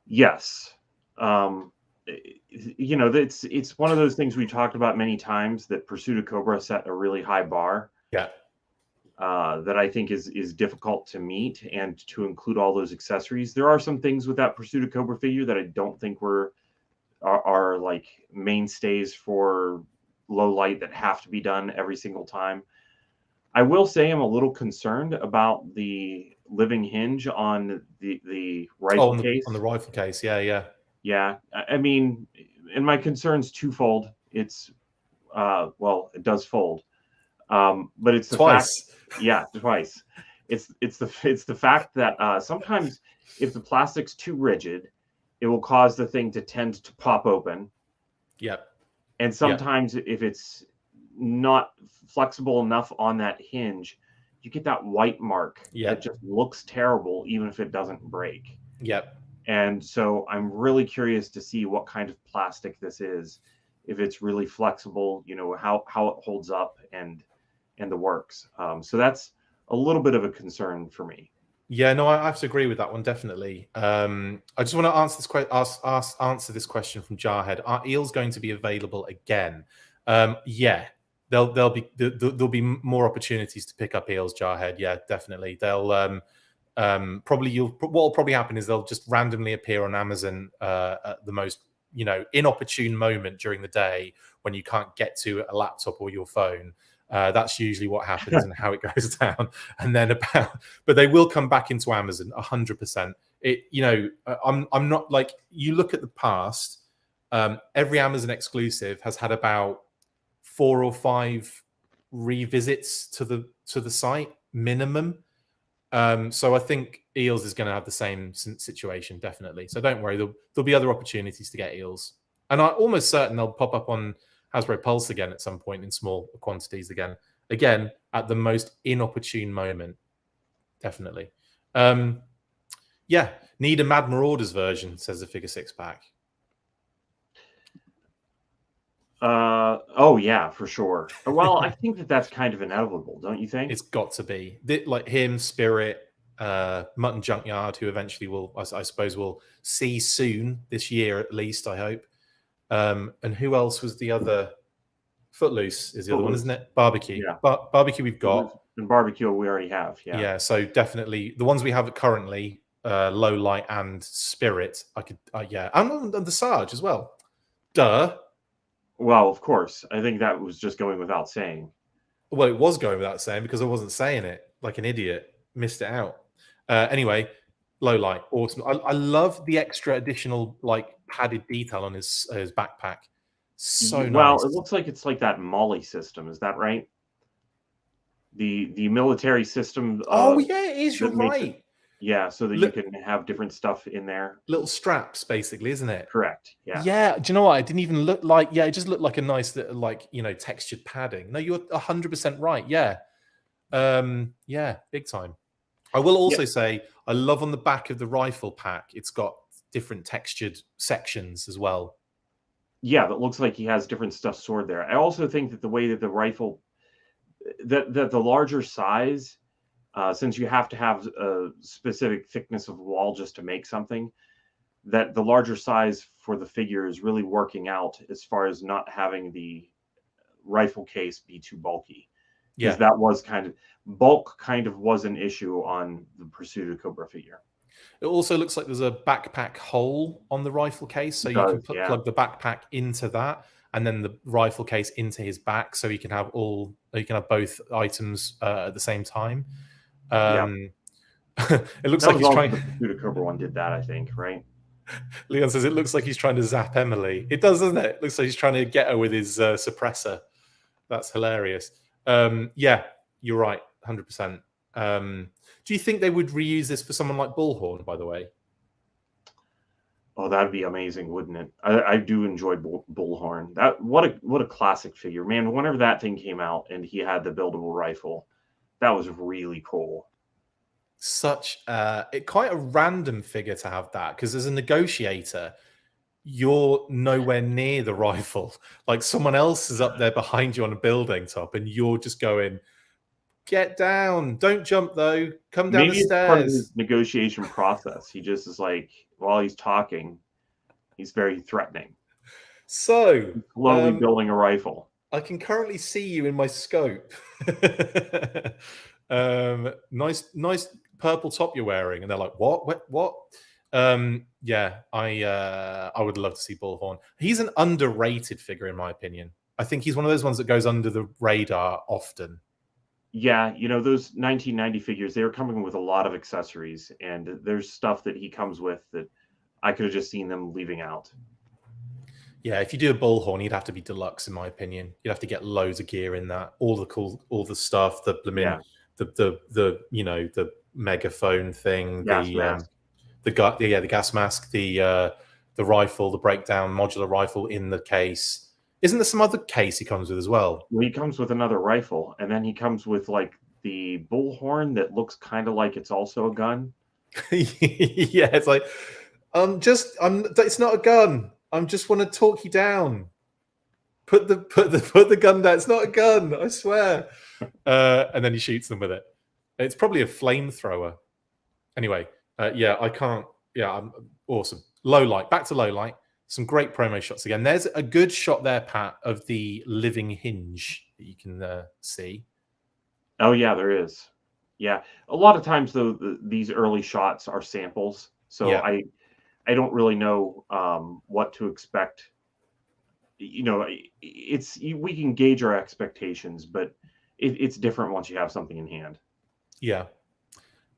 Speaker 2: Yes. It's one of those things we talked about many times, that Pursuit of Cobra set a really high bar.
Speaker 1: Yeah.
Speaker 2: That I think is difficult to meet, and to include all those accessories. There are some things with that Pursuit of Cobra figure that I don't think are like mainstays for Low Light that have to be done every single time. I will say I'm a little concerned about the living hinge on the rifle case.
Speaker 1: On the rifle case, yeah.
Speaker 2: Yeah, I mean, and my concern's twofold. It's it does fold, but it's the
Speaker 1: twice.
Speaker 2: Twice. It's the fact that sometimes if the plastic's too rigid, it will cause the thing to tend to pop open.
Speaker 1: Yep.
Speaker 2: And sometimes if it's not flexible enough on that hinge, you get that white mark that just looks terrible, even if it doesn't break.
Speaker 1: Yep.
Speaker 2: And so I'm really curious to see what kind of plastic this is, if it's really flexible, how it holds up and the works. So that's a little bit of a concern for me.
Speaker 1: Yeah, no, I have to agree with that one, definitely. I just want to answer this question from Jarhead. Are eels going to be available again? Yeah, there'll be more opportunities to pick up eels, Jarhead. Yeah, definitely. They'll what will probably happen is they'll just randomly appear on Amazon at the most inopportune moment during the day when you can't get to a laptop or your phone. That's usually what happens and how it goes down. And then but they will come back into Amazon 100%. I'm not like, you look at the past, every Amazon exclusive has had about 4 or 5 revisits to the site minimum. So I think eels is going to have the same situation, definitely. So don't worry, there'll be other opportunities to get eels, and I'm almost certain they'll pop up on Hasbro Pulse again at some point in small quantities again at the most inopportune moment. Definitely. Yeah, need a Mad Marauders version, says the Figure 6 pack.
Speaker 2: Oh yeah, for sure. Well, I think that that's kind of inevitable, don't you think?
Speaker 1: It's got to be like him, Spirit, Mutton Junkyard, who eventually will, I suppose, we'll see soon this year at least. I hope. And who else was the other? Footloose is the other one,
Speaker 2: Footloose.
Speaker 1: isn't it? Barbecue.
Speaker 2: Yeah.
Speaker 1: Barbecue we've
Speaker 2: Footloose
Speaker 1: got.
Speaker 2: and barbecue we already have. Yeah.
Speaker 1: Yeah. So definitely the ones we have currently, Low Light and Spirit. I could, yeah, and the Sarge as well. Duh.
Speaker 2: Well, of course. I think that was just going without saying.
Speaker 1: Well, it was going without saying because I wasn't saying it like an idiot. Missed it out. Anyway, Low Light, awesome. I love the extra additional like padded detail on his backpack. So nice.
Speaker 2: Well, it looks like it's like that Molly system. Is that right? The military system.
Speaker 1: Oh yeah, it is. You're right.
Speaker 2: Yeah, so that you can have different stuff in there.
Speaker 1: Little straps, basically, isn't it?
Speaker 2: Correct. Yeah.
Speaker 1: Yeah. Do you know what? It didn't even look like. Yeah, it just looked like a nice, like textured padding. No, you're 100% right. Yeah. Yeah, big time. I will also say I love on the back of the rifle pack. It's got different textured sections as well.
Speaker 2: Yeah, that looks like he has different stuff stored there. I also think that the way that the rifle, that the larger size. Since you have to have a specific thickness of wall just to make something, that the larger size for the figure is really working out as far as not having the rifle case be too bulky.
Speaker 1: Yeah,
Speaker 2: that was bulk was an issue on the Pursuit of Cobra figure.
Speaker 1: It also looks like there's a backpack hole on the rifle case, so you can plug the backpack into that, and then the rifle case into his back, so you can have both items at the same time. It looks like he's trying.
Speaker 2: The Pursuit of Cobra one did that, I think, right?
Speaker 1: Leon says it looks like he's trying to zap Emily. It does, doesn't it? It looks like he's trying to get her with his suppressor. That's hilarious. Yeah, you're right, 100%. Do you think they would reuse this for someone like Bullhorn, by the way?
Speaker 2: Oh, that'd be amazing, wouldn't it? I do enjoy Bullhorn. What a classic figure, man! Whenever that thing came out and he had the buildable rifle, that was really cool.
Speaker 1: Such quite a random figure to have that, because as a negotiator, you're nowhere near the rifle. Like someone else is up there behind you on a building top, and you're just going, "Get down! Don't jump though. Come down the stairs."
Speaker 2: It's part of his negotiation process. He just is like, while he's talking, he's very threatening.
Speaker 1: So
Speaker 2: he's slowly building a rifle.
Speaker 1: I can currently see you in my scope. Nice purple top you're wearing, and they're like, what? Yeah, I would love to see Bullhorn. He's an underrated figure in my opinion. I think he's one of those ones that goes under the radar often.
Speaker 2: Yeah, those 1990 figures, they were coming with a lot of accessories, and there's stuff that he comes with that I could have just seen them leaving out.
Speaker 1: Yeah, if you do a Bullhorn, you'd have to be deluxe, in my opinion. You'd have to get loads of gear in that, all the stuff, the megaphone thing, the gas mask, the rifle, the breakdown modular rifle in the case. Isn't there some other case he comes with as well?
Speaker 2: Well, he comes with another rifle, and then he comes with like the Bullhorn that looks kind of like it's also a gun.
Speaker 1: Yeah, it's like it's not a gun. I just want to talk you down. Put the gun down. It's not a gun, I swear. And then he shoots them with it. It's probably a flamethrower. Anyway, yeah, I can't. Yeah, I'm awesome. Low light. Back to low light. Some great promo shots again. There's a good shot there, Pat, of the living hinge that you can see.
Speaker 2: Oh yeah, there is. Yeah, a lot of times though, these early shots are samples, so yeah. I don't really know what to expect. We can gauge our expectations, but it's different once you have something in hand.
Speaker 1: Yeah.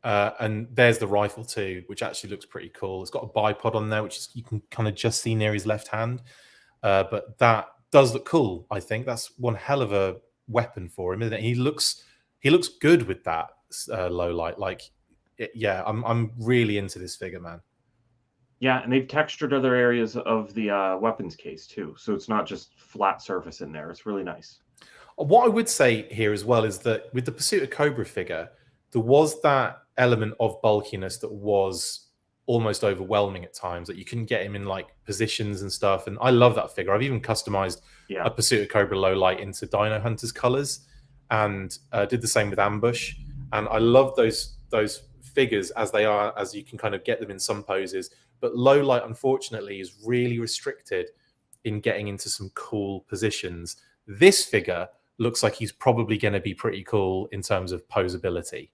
Speaker 1: And there's the rifle too, which actually looks pretty cool. It's got a bipod on there, which is, you can kind of just see near his left hand. But that does look cool. I think that's one hell of a weapon for him, isn't it? He looks good with that low light. Yeah, I'm really into this figure, man.
Speaker 2: Yeah, and they've textured other areas of the weapons case too, so it's not just flat surface in there. It's really nice.
Speaker 1: What I would say here as well is that with the Pursuit of Cobra figure, there was that element of bulkiness that was almost overwhelming at times, that you couldn't get him in like positions and stuff. And I love that figure. I've even customized a Pursuit of Cobra low light into Dino Hunter's colors, and did the same with Ambush. And I love those figures as they are, as you can kind of get them in some poses. But low light, unfortunately, is really restricted in getting into some cool positions. This figure looks like he's probably going to be pretty cool in terms of posability.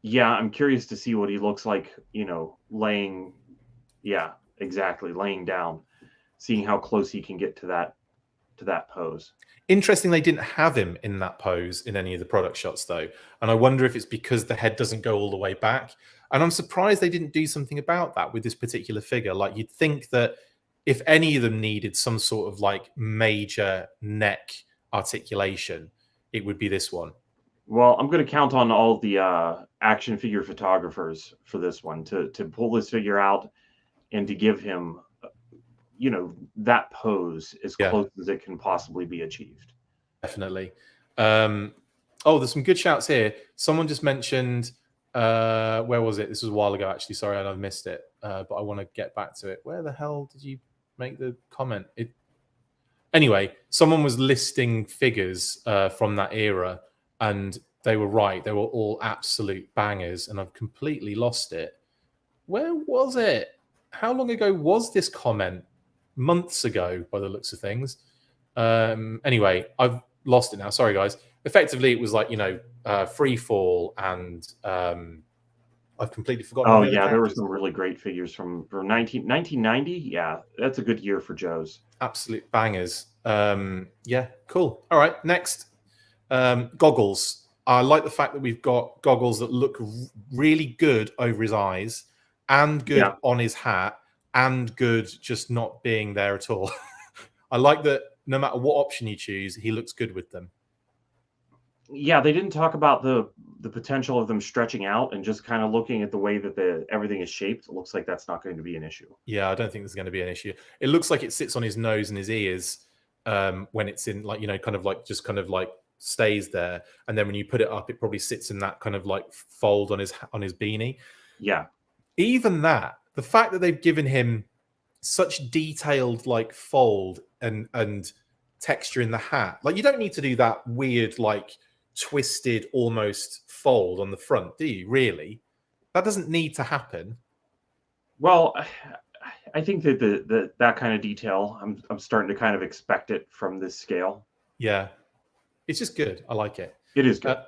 Speaker 2: Yeah, I'm curious to see what he looks like, you know, laying. Yeah, exactly, laying down, seeing how close he can get to that pose.
Speaker 1: Interesting, they didn't have him in that pose in any of the product shots, though. And I wonder if it's because the head doesn't go all the way back. And I'm surprised they didn't do something about that with this particular figure. Like, you'd think that if any of them needed some sort of like major neck articulation, it would be this one.
Speaker 2: Well, I'm going to count on all the action figure photographers for this one to pull this figure out and to give him, you know, that pose as close as it can possibly be achieved.
Speaker 1: Definitely. Oh, there's some good shouts here. Someone just mentioned, where was it? This was a while ago, actually. Sorry, I've missed it, but I want to get back to it. Where the hell did you make the comment? Anyway, someone was listing figures from that era, and they were right. They were all absolute bangers, and I've completely lost it. Where was it? How long ago was this comment? Months ago, by the looks of things. Anyway, I've lost it now. Sorry, guys. Effectively, it was like, you know, Free Fall, and I've completely forgotten.
Speaker 2: Oh, yeah, there were some really great figures from 1990. Yeah, that's a good year for Joe's.
Speaker 1: Absolute bangers. Yeah, cool. All right, next. Goggles. I like the fact that we've got goggles that look really good over his eyes and good on his hat and good just not being there at all. I like that no matter what option you choose, he looks good with them.
Speaker 2: Yeah, they didn't talk about the potential of them stretching out, and just kind of looking at the way that everything is shaped. It looks like that's not going to be an issue.
Speaker 1: Yeah, I don't think there's going to be an issue. It looks like it sits on his nose and his ears when it's in, like, you know, kind of like just kind of like stays there, and then when you put it up, it probably sits in that kind of like fold on his beanie.
Speaker 2: Yeah,
Speaker 1: even that, the fact that they've given him such detailed like fold and texture in the hat, like, you don't need to do that weird like twisted almost fold on the front, do you? Really, that doesn't need to happen.
Speaker 2: Well, I think that that kind of detail, I'm starting to kind of expect it from this scale.
Speaker 1: Yeah, it's just good. I like it.
Speaker 2: It is good.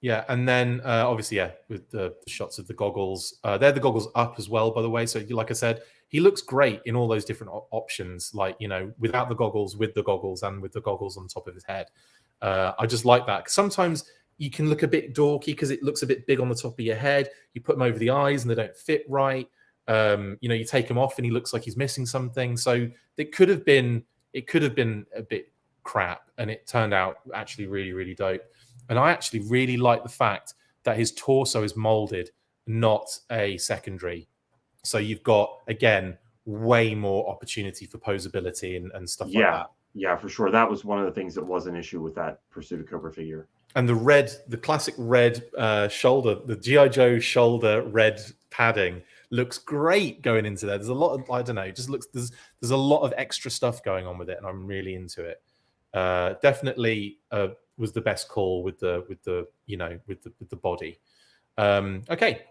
Speaker 1: Yeah, and then obviously, yeah, with the shots of the goggles, they're the goggles up as well, by the way. So, like I said, he looks great in all those different options, like, you know, without the goggles, with the goggles, and with the goggles on top of his head. I just like that. Sometimes you can look a bit dorky because it looks a bit big on the top of your head. You put them over the eyes and they don't fit right. You know, you take him off and he looks like he's missing something. So it could have been a bit crap, and it turned out actually really, really dope. And I actually really like the fact that his torso is molded, not a secondary. So you've got, again, way more opportunity for posability and stuff like that.
Speaker 2: Yeah, for sure. That was one of the things that was an issue with that Pursuit of Cobra figure.
Speaker 1: And the classic red shoulder, the G.I. Joe shoulder red padding looks great going into there. There's a lot of, I don't know, it just looks, there's a lot of extra stuff going on with it, and I'm really into it. Definitely was the best call with the body. Okay.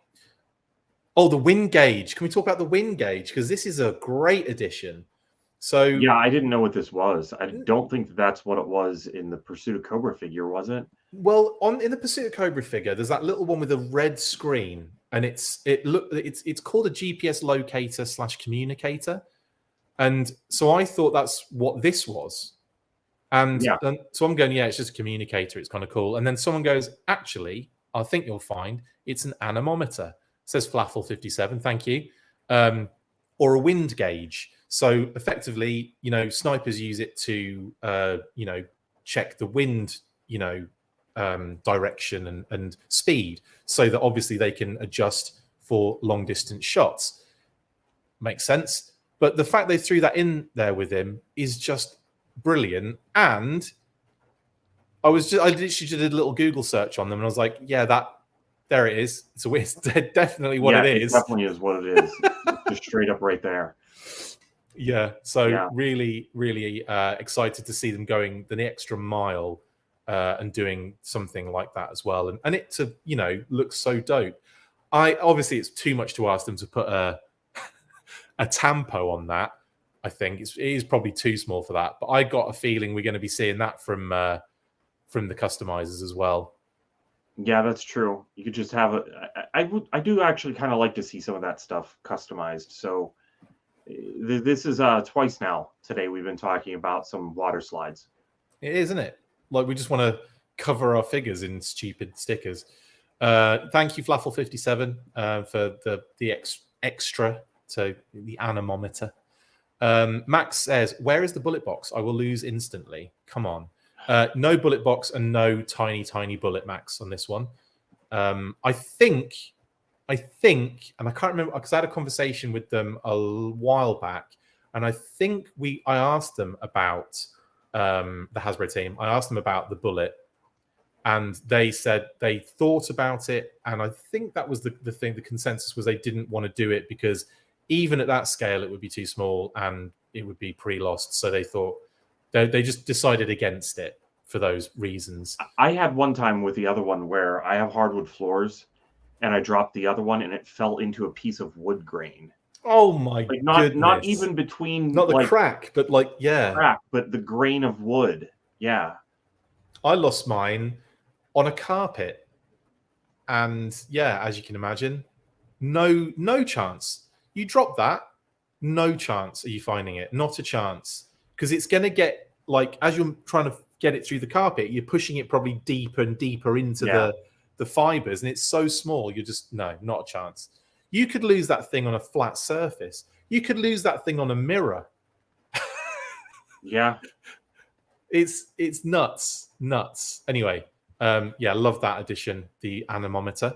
Speaker 1: Oh, the wind gauge. Can we talk about the wind gauge? Because this is a great addition. So
Speaker 2: yeah, I didn't know what this was. I don't think that's what it was in the Pursuit of Cobra figure, was it?
Speaker 1: Well, in the Pursuit of Cobra figure, there's that little one with a red screen, and it's called a GPS locator / communicator, and so I thought that's what this was. And so I'm going, yeah, it's just a communicator. It's kind of cool. And then someone goes, actually, I think you'll find it's an anemometer. It says Flaffle57, thank you. Or a wind gauge. So effectively, you know, snipers use it to, you know, check the wind, you know, direction and speed, so that obviously they can adjust for long distance shots. Makes sense. But the fact they threw that in there with him is just brilliant. And I literally did a little Google search on them, and I was like, yeah, There it is. It's definitely what
Speaker 2: yeah,
Speaker 1: it is.
Speaker 2: It definitely is what it is. It's just straight up right there.
Speaker 1: Yeah. So
Speaker 2: Yeah.
Speaker 1: really, really excited to see them going the extra mile and doing something like that as well. And it to, you know, looks so dope. Obviously it's too much to ask them to put a tampo on that. I think it is probably too small for that. But I got a feeling we're going to be seeing that from the customizers as well.
Speaker 2: Yeah, that's true. You could just have I do actually kind of like to see some of that stuff customized. So this is twice now today we've been talking about some water slides.
Speaker 1: It is, isn't it? Like we just want to cover our figures in stupid stickers. Thank you, Flaffle57, for the extra, so the anemometer. Max says, "Where is the bullet box? I will lose instantly." Come on. No bullet box and no tiny bullet, Max, on this one. I think, and I can't remember because I had a conversation with them a while back, and I think I asked them about the Hasbro team. I asked them about the bullet, and they said they thought about it, and I think that was the thing. The consensus was they didn't want to do it because even at that scale, it would be too small and it would be pre-lost. So they thought they just decided against it for those reasons.
Speaker 2: I had one time with the other one where I have hardwood floors, and I dropped the other one, and it fell into a piece of wood grain.
Speaker 1: Oh my goodness!
Speaker 2: Not even between
Speaker 1: not the crack, but like
Speaker 2: crack, but the grain of wood. Yeah,
Speaker 1: I lost mine on a carpet, and yeah, as you can imagine, no chance. You drop that, no chance are you finding it. Not a chance, because it's going to get, like, as you're trying to get it through the carpet, you're pushing it probably deeper and deeper into the fibers, and it's so small. You're just not a chance. You could lose that thing on a flat surface. You could lose that thing on a mirror.
Speaker 2: Yeah,
Speaker 1: it's nuts. Anyway, yeah, love that addition, the anemometer.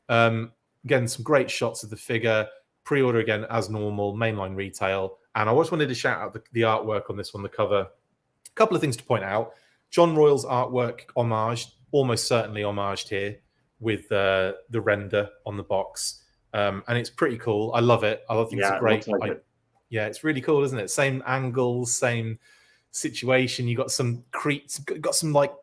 Speaker 1: Again, some great shots of the figure. Pre-order again as normal, mainline retail. And I just wanted to shout out the artwork on this one, the cover. A couple of things to point out. John Royal's artwork homaged, almost certainly homaged here with the render on the box. And it's pretty cool. I love it. I think it's a great. Yeah, it's really cool, isn't it? Same angles, same situation. You got some creeps, got some like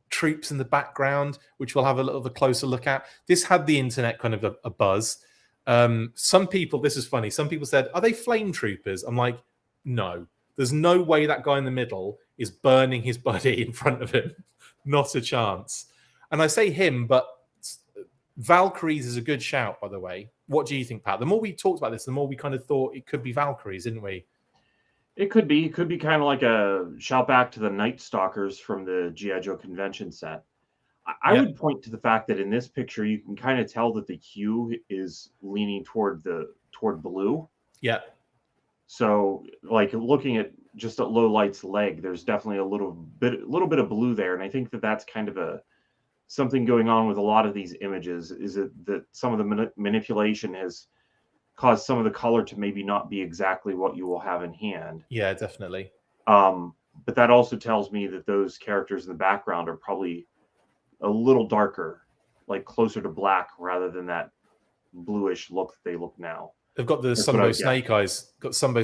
Speaker 1: troops in the background, which we'll have a little of a closer look at. This had the internet kind of a buzz. Some people, this is funny, some people said, are they flame troopers? I'm like, no, there's no way that guy in the middle is burning his buddy in front of him. Not a chance. And I say him, but Valkyries is a good shout, by the way. What do you think, Pat? The more we talked about this, the more we kind of thought it could be Valkyries, didn't we?
Speaker 2: It could be kind of like a shout back to the Night Stalkers from the G.I. Joe convention set. I would point to the fact that in this picture, you can kind of tell that the hue is leaning toward blue.
Speaker 1: Yeah.
Speaker 2: So, like, looking at just at Low Light's leg, there's definitely a little bit of blue there, and I think that that's kind of something going on with a lot of these images. Is that some of the manipulation has caused some of the color to maybe not be exactly what you will have in hand.
Speaker 1: Yeah, definitely.
Speaker 2: But that also tells me that those characters in the background are probably a little darker, like closer to black rather than that bluish look that they look now.
Speaker 1: They've got the Sunbow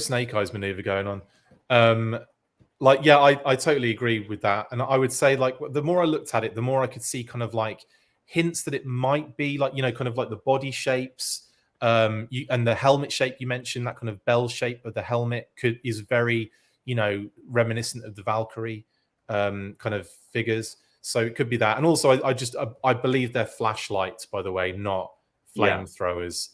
Speaker 1: Snake Eyes, maneuver going on. Like, yeah, I totally agree with that. And I would say, like, the more I looked at it, the more I could see kind of like hints that it might be like, you know, kind of like the body shapes, and the helmet shape you mentioned, that kind of bell shape of the helmet is very, you know, reminiscent of the Valkyrie kind of figures. So it could be that. And also, I believe they're flashlights, by the way, not flamethrowers,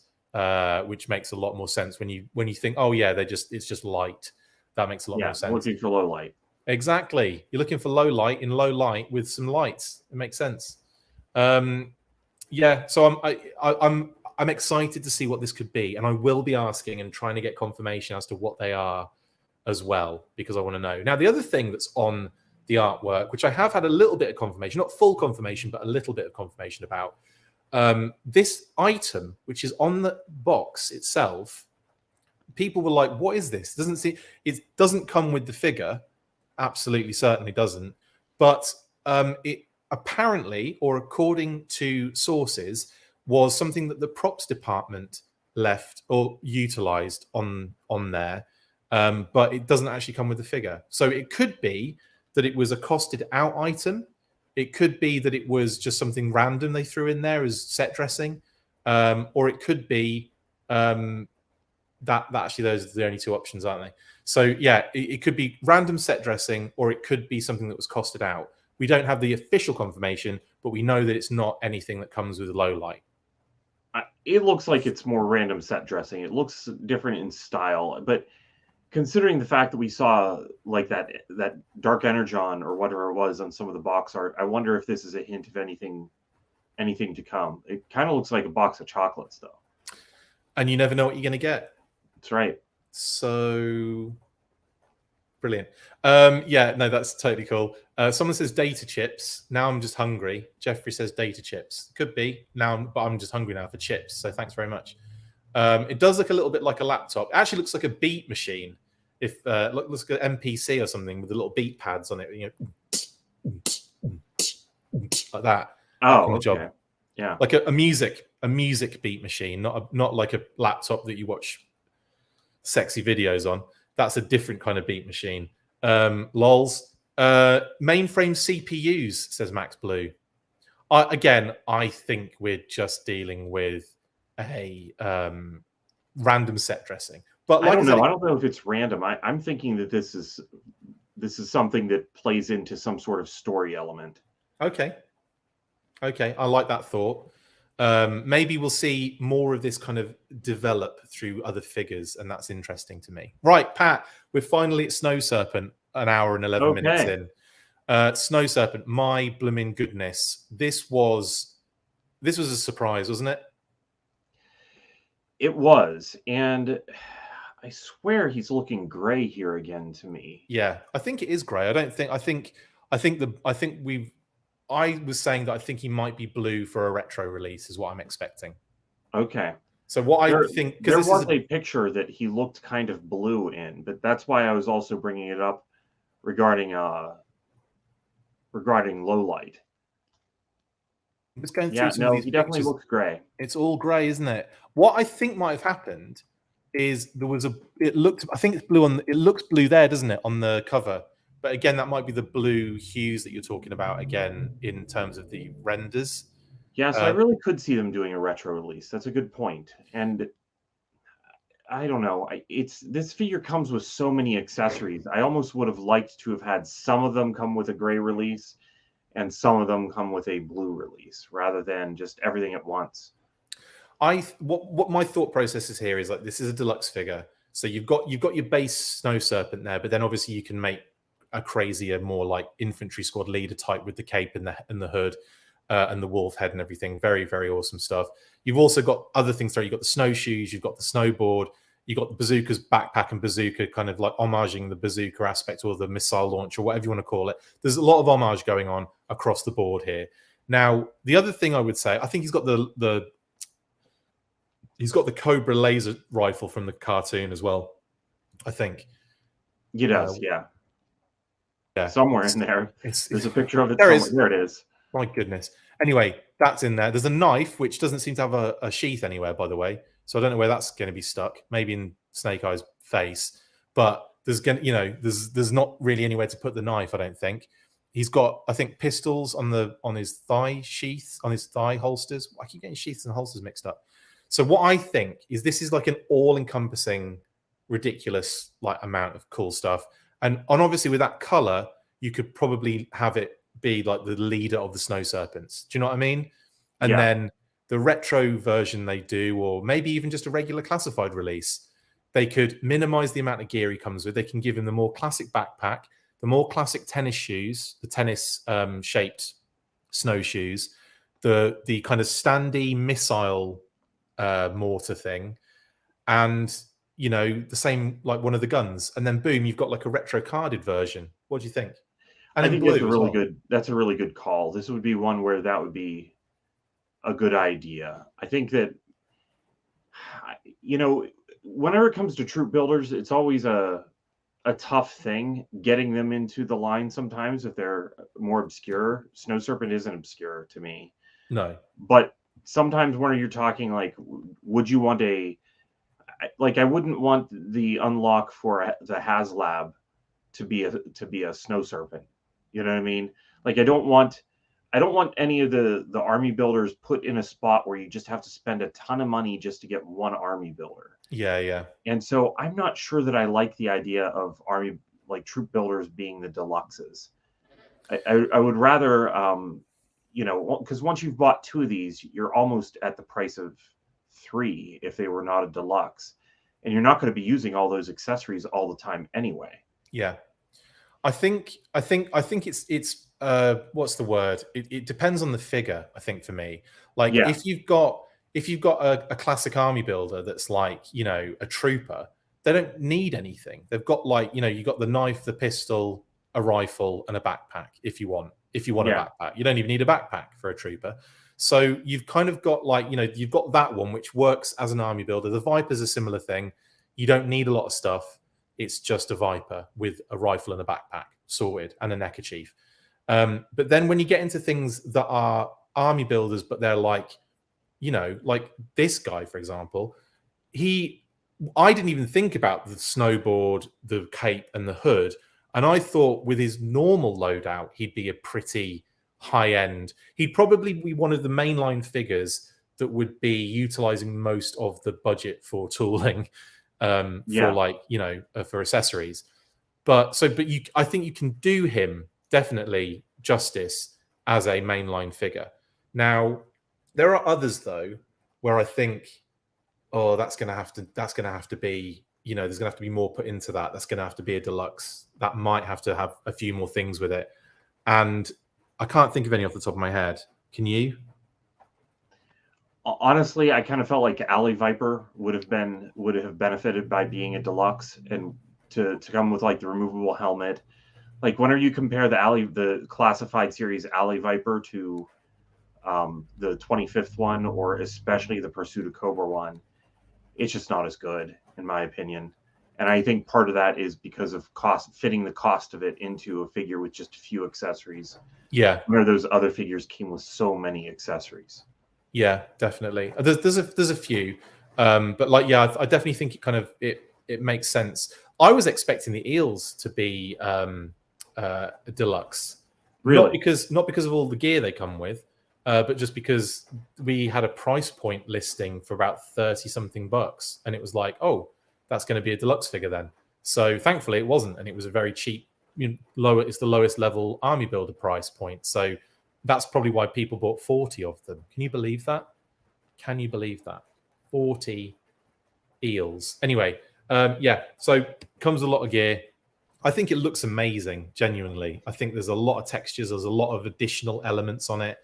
Speaker 1: which makes a lot more sense when you think, oh yeah, it's just light. That makes a lot more sense.
Speaker 2: Looking for low light.
Speaker 1: Exactly. You're looking for low light in low light with some lights. It makes sense. Yeah. So I'm excited to see what this could be, and I will be asking and trying to get confirmation as to what they are as well, because I want to know. Now, the other thing that's on the artwork, which I have had a little bit of confirmation, not full confirmation, but a little bit of confirmation about, this item, which is on the box itself. People were like, what is this? It doesn't come with the figure. Absolutely, certainly doesn't. But it apparently, or according to sources, was something that the props department left or utilized on there, but it doesn't actually come with the figure. So it could be that it was a costed out item. It could be that it was just something random they threw in there as set dressing, or it could be that actually those are the only two options, aren't they? So yeah, it could be random set dressing, or it could be something that was costed out. We don't have the official confirmation, but we know that it's not anything that comes with low light.
Speaker 2: It looks like it's more random set dressing. It looks different in style, but considering the fact that we saw like that dark energon or whatever it was on some of the box art, I wonder if this is a hint of anything to come. It kind of looks like a box of chocolates, though.
Speaker 1: And you never know what you're going to get.
Speaker 2: That's right.
Speaker 1: So brilliant. Yeah, no, that's totally cool. Someone says data chips. Now I'm just hungry. Jeffrey says data chips. Could be now, but I'm just hungry now for chips. So thanks very much. It does look a little bit like a laptop. It actually looks like a beat machine. If looks like an MPC or something with the little beat pads on it, you know, like that.
Speaker 2: Oh, okay. Yeah,
Speaker 1: like a music beat machine, not like a laptop that you watch sexy videos on. That's a different kind of beat machine. Lols. Mainframe CPUs, says Max Blue. I think we're just dealing with a random set dressing. But like
Speaker 2: I don't know. I don't know if it's random. I'm thinking that this is something that plays into some sort of story element.
Speaker 1: Okay, I like that thought. Maybe we'll see more of this kind of develop through other figures, and that's interesting to me. Right, Pat, we're finally at Snow Serpent, an hour and 11 minutes in. Snow Serpent, my blooming goodness. This was a surprise, wasn't it?
Speaker 2: It was, and I swear he's looking gray here again to me.
Speaker 1: Yeah, I think it is gray. I was saying that I think he might be blue for a retro release is what I'm expecting.
Speaker 2: Okay.
Speaker 1: So what I think,
Speaker 2: because there was a picture that he looked kind of blue in, but that's why I was also bringing it up regarding low light.
Speaker 1: It's going through
Speaker 2: he definitely looks gray.
Speaker 1: It's all gray, isn't it? What I think might have happened is it looks blue there, doesn't it, on the cover? But again, that might be the blue hues that you're talking about again in terms of the renders.
Speaker 2: Yeah, so I really could see them doing a retro release. That's a good point. And I don't know. This figure comes with so many accessories. I almost would have liked to have had some of them come with a gray release and some of them come with a blue release rather than just everything at once.
Speaker 1: What my thought process is here is like, this is a deluxe figure. So you've got your base Snow Serpent there, but then obviously you can make a crazier, more like infantry squad leader type with the cape and the hood and the wolf head and everything. Very, very awesome stuff. You've also got other things there. You've got the snowshoes, you've got the snowboard, you've got the bazooka's backpack and bazooka, kind of like homaging the bazooka aspect or the missile launch or whatever you want to call it. There's a lot of homage going on across the board here. Now, the other thing I would say, I think he's got the Cobra laser rifle from the cartoon as well. I think
Speaker 2: he does. Yeah, somewhere in there. There's a picture of it.
Speaker 1: There
Speaker 2: it is.
Speaker 1: My goodness. Anyway, that's in there. There's a knife which doesn't seem to have a sheath anywhere, by the way. So I don't know where that's going to be stuck. Maybe in Snake Eye's face, but there's not really anywhere to put the knife. I don't think. He's got, I think, pistols on his thigh sheath, on his thigh holsters. I keep getting sheaths and holsters mixed up. So what I think is this is like an all-encompassing, ridiculous like amount of cool stuff. And obviously with that color, you could probably have it be like the leader of the Snow Serpents. Do you know what I mean? And then the retro version they do, or maybe even just a regular classified release, they could minimize the amount of gear he comes with. They can give him the more classic backpack, the more classic tennis shoes, the tennis shaped snowshoes, the kind of standy missile mortar thing, and the same like one of the guns, and then boom, you've got like a retro carded version. What do you think? And
Speaker 2: I think that's a really good call. This would be one where that would be a good idea. I think that whenever it comes to troop builders, it's always a tough thing getting them into the line sometimes if they're more obscure. Snow Serpent isn't obscure to me.
Speaker 1: No.
Speaker 2: But sometimes when you're talking like, would you want like, I wouldn't want the unlock for the HASLAB to be a snow serpent. You know what I mean? Like, I don't want any of the army builders put in a spot where you just have to spend a ton of money just to get one army builder.
Speaker 1: Yeah.
Speaker 2: And so I'm not sure that I like the idea of army, like, troop builders being the deluxes. I would rather, you know, because once you've bought 2 of these, you're almost at the price of 3 if they were not a deluxe, and you're not going to be using all those accessories all the time anyway.
Speaker 1: Yeah, I think it's what's the word? It depends on the figure. I think for me, like if you've got a classic army builder that's like, you know, a trooper, they don't need anything. They've got, like, you know, you got the knife, the pistol, a rifle, and a backpack. If you want a backpack, you don't even need a backpack for a trooper. So you've kind of got, like, you know, you've got that one which works as an army builder. The Viper's a similar thing. You don't need a lot of stuff. It's just a Viper with a rifle and a backpack sorted and a neckerchief. But then when you get into things that are army builders, but they're like, you know, like this guy, for example, I didn't even think about the snowboard, the cape, and the hood. And I thought with his normal loadout, he'd be a pretty high end. He'd probably be one of the mainline figures that would be utilizing most of the budget for tooling, for, like, you know, for accessories. But I think you can do him definitely justice as a mainline figure. Now, there are others though where I think, oh, that's going to have to be, you know, there's going to have to be more put into that. That's going to have to be a deluxe. That might have to have a few more things with it. And I can't think of any off the top of my head. Can you?
Speaker 2: Honestly, I kind of felt like Alley Viper would have benefited by being a deluxe, and to come with, like, the removable helmet. Like, whenever you compare the classified series Alley Viper to the 25th one, or especially the Pursuit of Cobra one, it's just not as good, in my opinion. And I think part of that is because of fitting the cost of it into a figure with just a few accessories.
Speaker 1: Yeah.
Speaker 2: Where those other figures came with so many accessories.
Speaker 1: Yeah, definitely. There's a few, but, like, yeah, I definitely think it makes sense. I was expecting the eels to be a deluxe,
Speaker 2: really,
Speaker 1: not because of all the gear they come with, but just because we had a price point listing for about 30 something bucks, and it was like, oh, that's going to be a deluxe figure then. So thankfully it wasn't, and it was a very cheap, you know, it's the lowest level army builder price point. So that's probably why people bought 40 of them. Can you believe that? 40 eels. Anyway, yeah, so comes a lot of gear. I think it looks amazing, genuinely. I think there's a lot of textures. There's a lot of additional elements on it.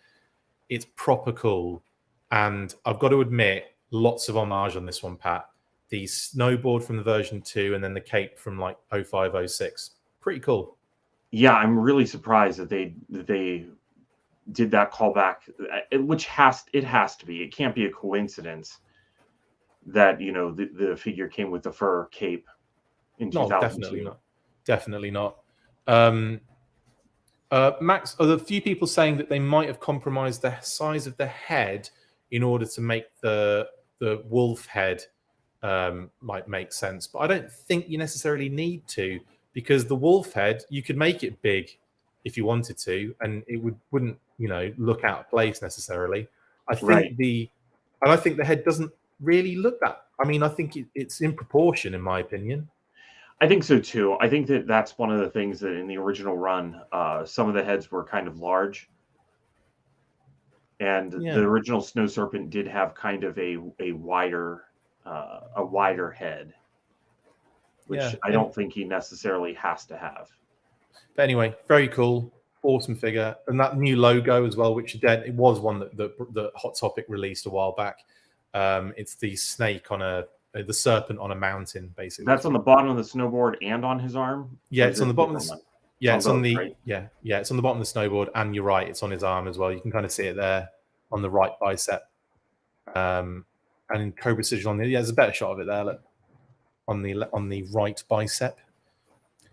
Speaker 1: It's proper cool. And I've got to admit, lots of homage on this one, Pat. The snowboard from the version 2 and then the cape from, like, 05, 06. Pretty cool.
Speaker 2: Yeah, I'm really surprised that they did that callback, which has to be. It can't be a coincidence that, you know, the figure came with the fur cape in 2002.
Speaker 1: No, definitely not. Max, are there a few people saying that they might have compromised the size of the head in order to make the wolf head might make sense? But I don't think you necessarily need to, because the wolf head, you could make it big if you wanted to, and it wouldn't, you know, look out of place necessarily. I think I think the head doesn't really look that. I mean, I think it's in proportion, in my opinion.
Speaker 2: I think so too. I think that's one of the things that in the original run, some of the heads were kind of large, and the original Snow Serpent did have kind of a wider head, which I don't think he necessarily has to have.
Speaker 1: But anyway, very cool, awesome figure, and that new logo as well, which again, it was one that Hot Topic released a while back. It's the snake on the serpent on a mountain, basically.
Speaker 2: That's on the bottom of the snowboard and on his arm.
Speaker 1: Yeah, it's on the bottom. It's on the it's on the bottom of the snowboard, and you're right, it's on his arm as well. You can kind of see it there on the right bicep, and in Cobra Precision on the there's a better shot of it there. Look, on the right bicep.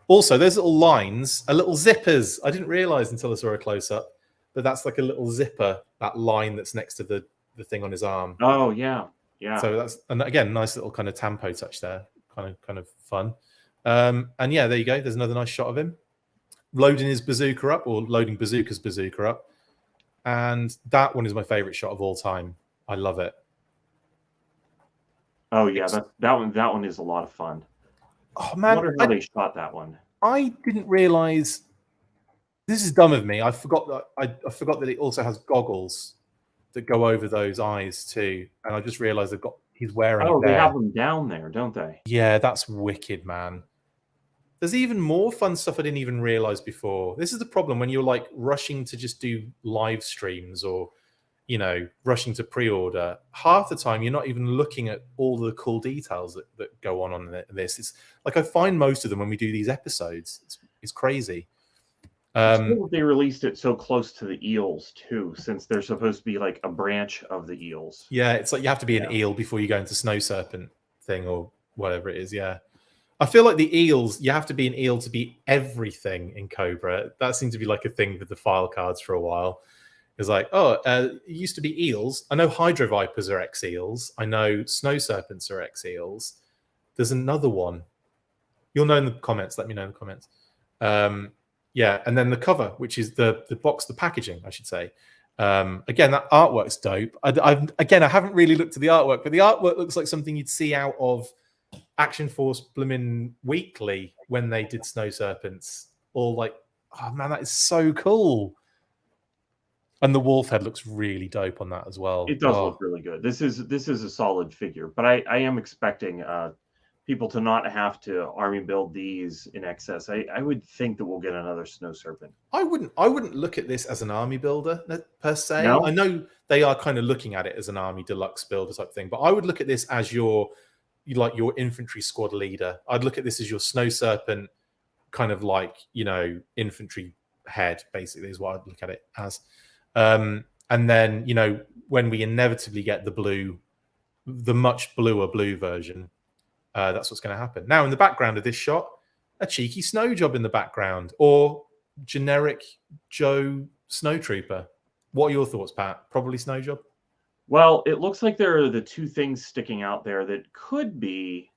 Speaker 1: Also, there's little lines, little zippers. I didn't realize until I saw a close up that that's like a little zipper. That line that's next to the the thing on his arm.
Speaker 2: Oh yeah, yeah.
Speaker 1: So that's, and again, nice little kind of tampo touch there, kind of fun. And yeah, there you go. There's another nice shot of him loading his bazooka up, or loading Bazooka's bazooka up. And that one is my favorite shot of all time. I love it.
Speaker 2: Oh yeah, that one is a lot of fun.
Speaker 1: Oh man,
Speaker 2: I wonder how they shot that one.
Speaker 1: I didn't realize. This is dumb of me. I forgot that I forgot that it also has goggles that go over those eyes too, and I just realized he's wearing.
Speaker 2: Oh,
Speaker 1: it there.
Speaker 2: They have them down there, don't they?
Speaker 1: Yeah, that's wicked, man. There's even more fun stuff I didn't even realize before. This is the problem when you're like rushing to just do live streams, or rushing to pre-order. Half the time you're not even looking at all the cool details that go on this. It's like I find most of them when we do these episodes. It's crazy.
Speaker 2: It's cool they released it so close to the eels too, since they're supposed to be like a branch of the eels.
Speaker 1: Yeah, it's like you have to be an eel before you go into Snow Serpent thing or whatever it is. Yeah, I feel like the eels, you have to be an eel to be everything in Cobra. That seemed to be like a thing with the file cards for a while. It's like, it used to be eels. I know Hydro Vipers are ex-eels. I know Snow Serpents are ex-eels. There's another one. You'll know in the comments. Let me know in the comments. Yeah, and then the cover, which is the box, the packaging, I should say. Again, that artwork's dope. I haven't really looked at the artwork, but the artwork looks like something you'd see out of Action Force Bloomin' Weekly when they did Snow Serpents. Or like, oh man, that is so cool. And the wolf head looks really dope on that as well.
Speaker 2: It does look really good. This is a solid figure, but I am expecting people to not have to army build these in excess. I would think that we'll get another Snow Serpent.
Speaker 1: I wouldn't look at this as an army builder per se.
Speaker 2: No?
Speaker 1: I know they are kind of looking at it as an army deluxe builder type thing, but I would look at this as your infantry squad leader. I'd look at this as your Snow Serpent, kind of like infantry head. Basically, is what I'd look at it as. And then when we inevitably get the much bluer blue version. That's what's going to happen. Now, in the background of this shot, a cheeky snow job in the background, or generic Joe snow trooper. What are your thoughts, Pat? Probably snow job?
Speaker 2: Well, it looks like there are the two things sticking out there that could be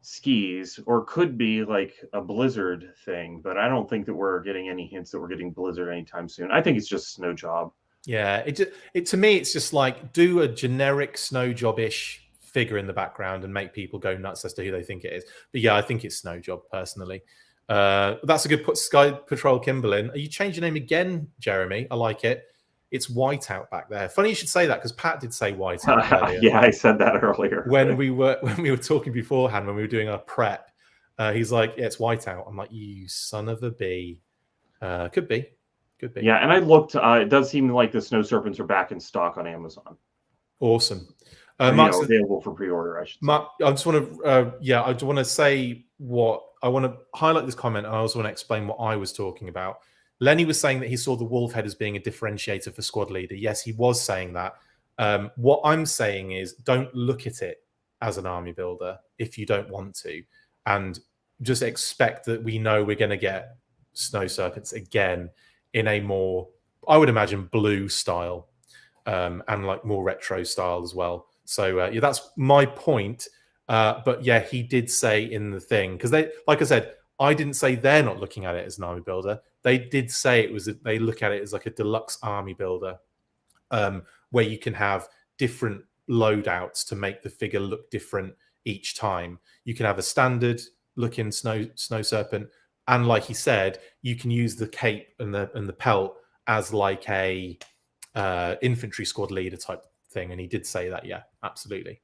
Speaker 2: skis or could be like a blizzard thing, but I don't think that we're getting any hints that we're getting blizzard anytime soon. I think it's just snow job.
Speaker 1: Yeah, it to me, it's just like do a generic snow job-ish figure in the background and make people go nuts as to who they think it is. But yeah, I think it's Snow Job personally. That's a good put. Sky Patrol Kimberlin. Are you changing your name again, Jeremy? I like it. It's Whiteout back there. Funny you should say that because Pat did say Whiteout earlier.
Speaker 2: Yeah, I said that earlier.
Speaker 1: When we were talking beforehand, when we were doing our prep, he's like, yeah, it's Whiteout. I'm like, you son of a bee. Could be.
Speaker 2: Yeah, and I looked. It does seem like the Snow Serpents are back in stock on Amazon.
Speaker 1: Awesome.
Speaker 2: Mark's available for pre-order. I should say.
Speaker 1: Mark, I just want to, I just want to say what I want to highlight this comment, and I also want to explain what I was talking about. Lenny was saying that he saw the wolf head as being a differentiator for squad leader. Yes, he was saying that. What I'm saying is, don't look at it as an army builder if you don't want to, and just expect that we know we're going to get Snow Serpents again in a more, I would imagine, blue style, and like more retro style as well. So yeah, that's my point. But yeah, he did say in the thing, because they, like I said, I didn't say they're not looking at it as an army builder. They did say it was, they look at it as like a deluxe army builder, where you can have different loadouts to make the figure look different each time. You can have a standard looking Snow Serpent, and like he said, you can use the cape and the pelt as like a infantry squad leader type thing. And he did say that. Yeah, absolutely.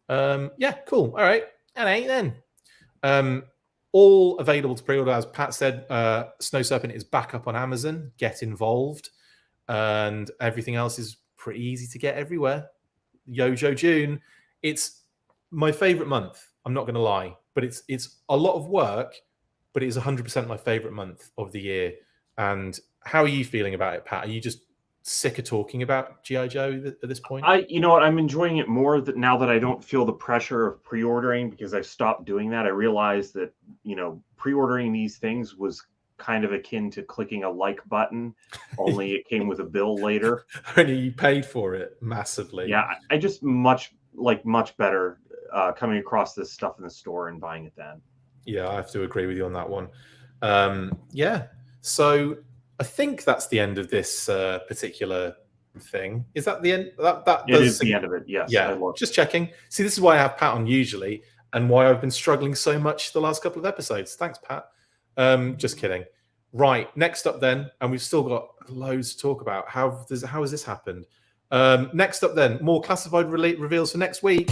Speaker 1: Yeah, cool. All right. And ain't then. All available to pre-order, as Pat said. Snow Serpent is back up on Amazon. Get involved. And everything else is pretty easy to get everywhere. YOJOE June. It's my favorite month. I'm not going to lie. But it's a lot of work, but it is 100% my favorite month of the year. And how are you feeling about it, Pat? Are you just sick of talking about G.I. Joe at this point?
Speaker 2: You know what? I'm enjoying it more now that I don't feel the pressure of pre-ordering, because I've stopped doing that. I realized that, pre-ordering these things was kind of akin to clicking a like button, only it came with a bill later.
Speaker 1: Only you paid for it massively.
Speaker 2: Yeah, I just much better coming across this stuff in the store and buying it then.
Speaker 1: Yeah, I have to agree with you on that one. Yeah, so I think that's the end of this particular thing. Is that the end? That
Speaker 2: it is the end of it. Yes.
Speaker 1: Yeah. Just checking. See, this is why I have Pat on usually, and why I've been struggling so much the last couple of episodes. Thanks, Pat. Just kidding. Right. Next up, then, and we've still got loads to talk about. How has this happened? Next up, then, more classified reveals for next week.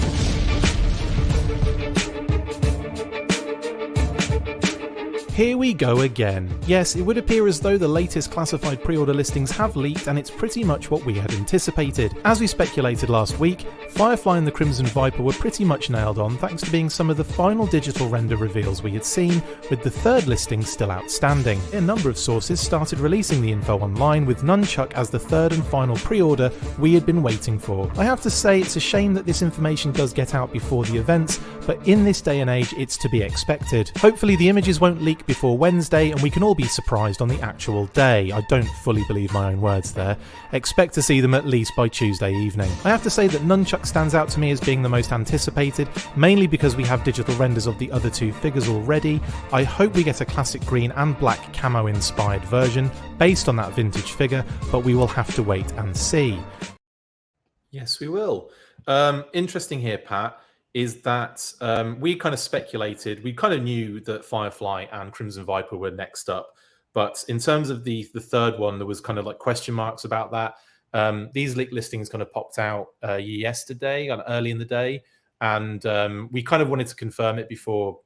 Speaker 1: Here we go again. Yes, it would appear as though the latest classified pre-order listings have leaked, and it's pretty much what we had anticipated. As we speculated last week, Firefly and the Crimson Viper were pretty much nailed on thanks to being some of the final digital render reveals we had seen, with the third listing still outstanding. A number of sources started releasing the info online, with Nunchuck as the third and final pre-order we had been waiting for. I have to say it's a shame that this information does get out before the events, but in this day and age it's to be expected. Hopefully the images won't leak before Wednesday and we can all be surprised on the actual day. I don't fully believe my own words there. Expect to see them at least by Tuesday evening. I have to say that Nunchuck stands out to me as being the most anticipated, mainly because we have digital renders of the other two figures already. I hope we get a classic green and black camo inspired version based on that vintage figure, but we will have to wait and see. Yes, we will. Interesting here, Pat, is that we kind of speculated, we kind of knew that Firefly and Crimson Viper were next up. But in terms of the third one, there was kind of like question marks about that. These leak listings kind of popped out yesterday, early in the day. And we kind of wanted to confirm it before,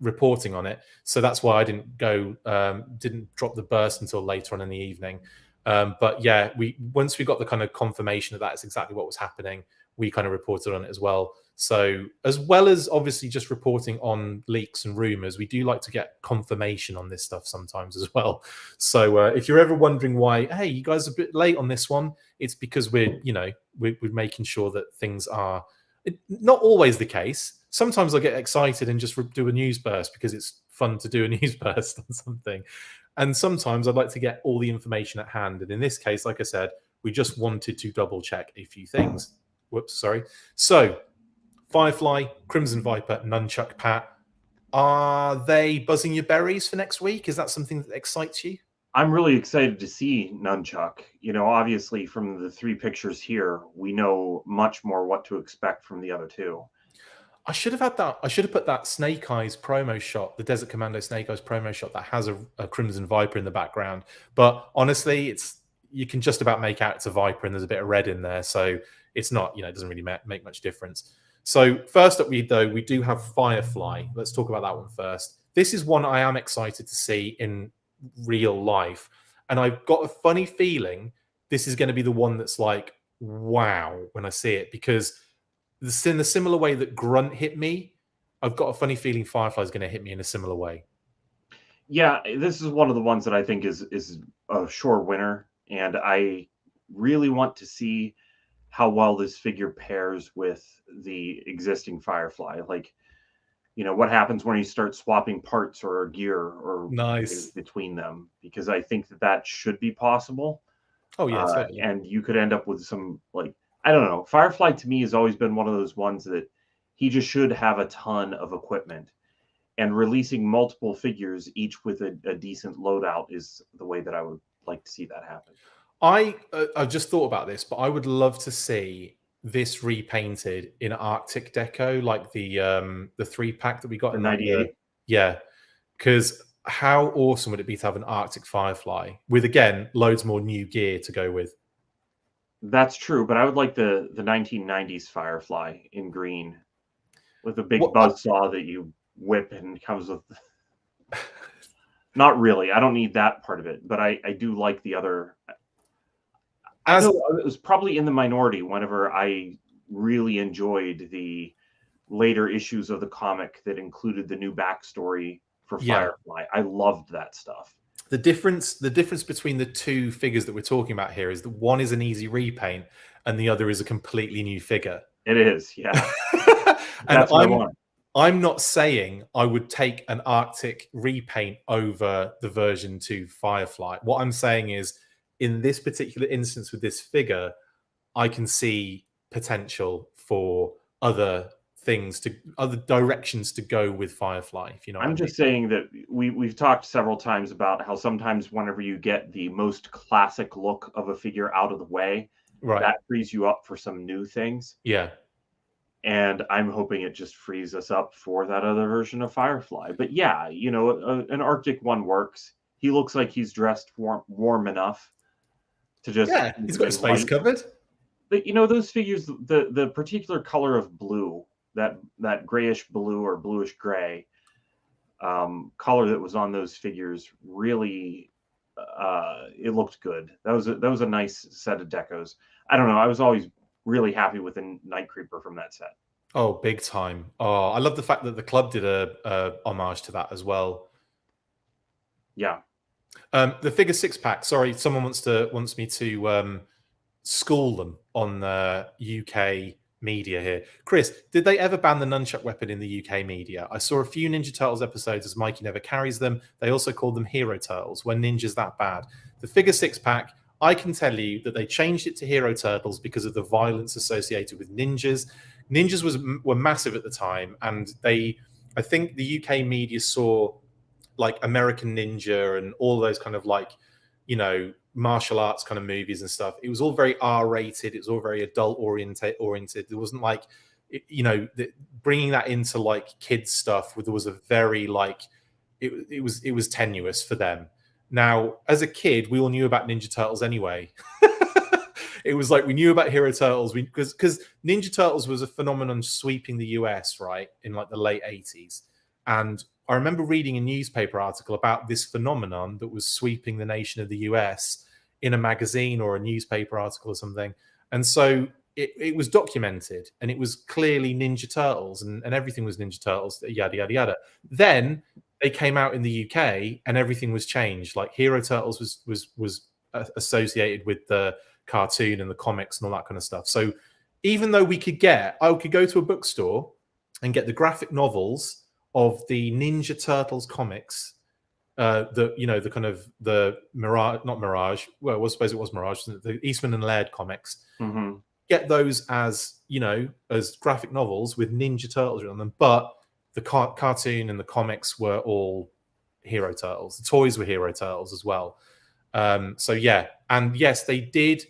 Speaker 1: reporting on it. So that's why I didn't drop the burst until later on in the evening. But yeah, once we got the kind of confirmation that that's exactly what was happening, we kind of reported on it as well. So as well as obviously just reporting on leaks and rumors, we do like to get confirmation on this stuff sometimes as well. So if you're ever wondering why, hey, you guys are a bit late on this one, it's because we're making sure that things are not always the case. Sometimes I get excited and just do a news burst because it's fun to do a news burst on something. And sometimes I'd like to get all the information at hand. And in this case, like I said, we just wanted to double check a few things. Whoops, sorry. So Firefly, Crimson Viper, Nunchuck, Pat, are they buzzing your berries for next week? Is that something that excites you?
Speaker 2: I'm really excited to see Nunchuck. Obviously from the three pictures here, we know much more what to expect from the other two.
Speaker 1: I should have had that. I should have put that Snake Eyes promo shot, the Desert Commando Snake Eyes promo shot that has a Crimson Viper in the background. But honestly, you can just about make out it's a Viper and there's a bit of red in there. So it's not, it doesn't really make much difference. So first up, we do have Firefly. Let's talk about that one first. This is one I am excited to see in real life. And I've got a funny feeling this is going to be the one that's like, wow, when I see it. Because in the similar way that Grunt hit me, I've got a funny feeling Firefly is going to hit me in a similar way.
Speaker 2: Yeah, this is one of the ones that I think is a sure winner. And I really want to see how well this figure pairs with the existing Firefly. Like, what happens when you start swapping parts or gear or
Speaker 1: nice
Speaker 2: between them, because I think that should be possible.
Speaker 1: Oh yeah, totally.
Speaker 2: And you could end up with some, like, I don't know. Firefly to me has always been one of those ones that he just should have a ton of equipment, and releasing multiple figures, each with a decent loadout, is the way that I would like to see that happen.
Speaker 1: I've just thought about this, but I would love to see this repainted in Arctic deco, like the 3-pack that we got in
Speaker 2: 98.
Speaker 1: Yeah, because how awesome would it be to have an Arctic Firefly with, again, loads more new gear to go with?
Speaker 2: That's true, but I would like the 1990s Firefly in green with a big buzzsaw that you whip and comes with. Not really. I don't need that part of it, but I do like the other. It was probably in the minority whenever I really enjoyed the later issues of the comic that included the new backstory for Firefly. I loved that stuff.
Speaker 1: The difference between the two figures that we're talking about here is that one is an easy repaint and the other is a completely new figure.
Speaker 2: It is, yeah.
Speaker 1: And I'm not saying I would take an Arctic repaint over the version 2 Firefly. What I'm saying is, in this particular instance with this figure, I can see potential for other things other directions to go with Firefly, if you know what I
Speaker 2: I'm
Speaker 1: mean.
Speaker 2: just saying that we've talked several times about how sometimes whenever you get the most classic look of a figure out of the way,
Speaker 1: Right.
Speaker 2: that frees you up for some new things.
Speaker 1: Yeah.
Speaker 2: And I'm hoping it just frees us up for that other version of Firefly. But yeah, you know, an Arctic one works. He looks like he's dressed warm enough to just...
Speaker 1: Yeah, he's got his face covered.
Speaker 2: But you know, those figures, the particular color of blue, that grayish blue or bluish gray color that was on those figures, really, it looked good. That was a nice set of decos. I don't know. I was always really happy with the Night Creeper from that set.
Speaker 1: Oh, big time. Oh, I love the fact that the club did a homage to that as well.
Speaker 2: Yeah.
Speaker 1: The figure 6-pack. Sorry, someone wants me to school them on the UK media here. Chris, did they ever ban the nunchuck weapon in the UK media? I saw a few Ninja Turtles episodes as Mikey never carries them. They also called them Hero Turtles. Were ninjas that bad? The figure 6-pack, I can tell you that they changed it to Hero Turtles because of the violence associated with ninjas. Ninjas were massive at the time, and I think the UK media saw like American Ninja and all those kind of like, you know, martial arts kind of movies and stuff. It was all very R-rated. It was all very adult oriented. It wasn't like, you know, bringing that into like kids stuff. There was a very like, it was tenuous for them. Now, as a kid, we all knew about Ninja Turtles anyway. It was like we knew about Hero Turtles because Ninja Turtles was a phenomenon sweeping the US, right, in like the late 80s. And I remember reading a newspaper article about this phenomenon that was sweeping the nation of the US in a magazine or a newspaper article or something. And so it was documented, and it was clearly Ninja Turtles, and everything was Ninja Turtles, yada, yada, yada. Then they came out in the UK and everything was changed. Like Hero Turtles was associated with the cartoon and the comics and all that kind of stuff. So even though I could go to a bookstore and get the graphic novels of the Ninja Turtles comics, the kind of the Mirage, not Mirage, well, I suppose it was Mirage, the Eastman and Laird comics, get those as, you know, as graphic novels with Ninja Turtles on them, but the cartoon and the comics were all Hero Turtles. The toys were Hero Turtles as well. So yeah, and yes, they did.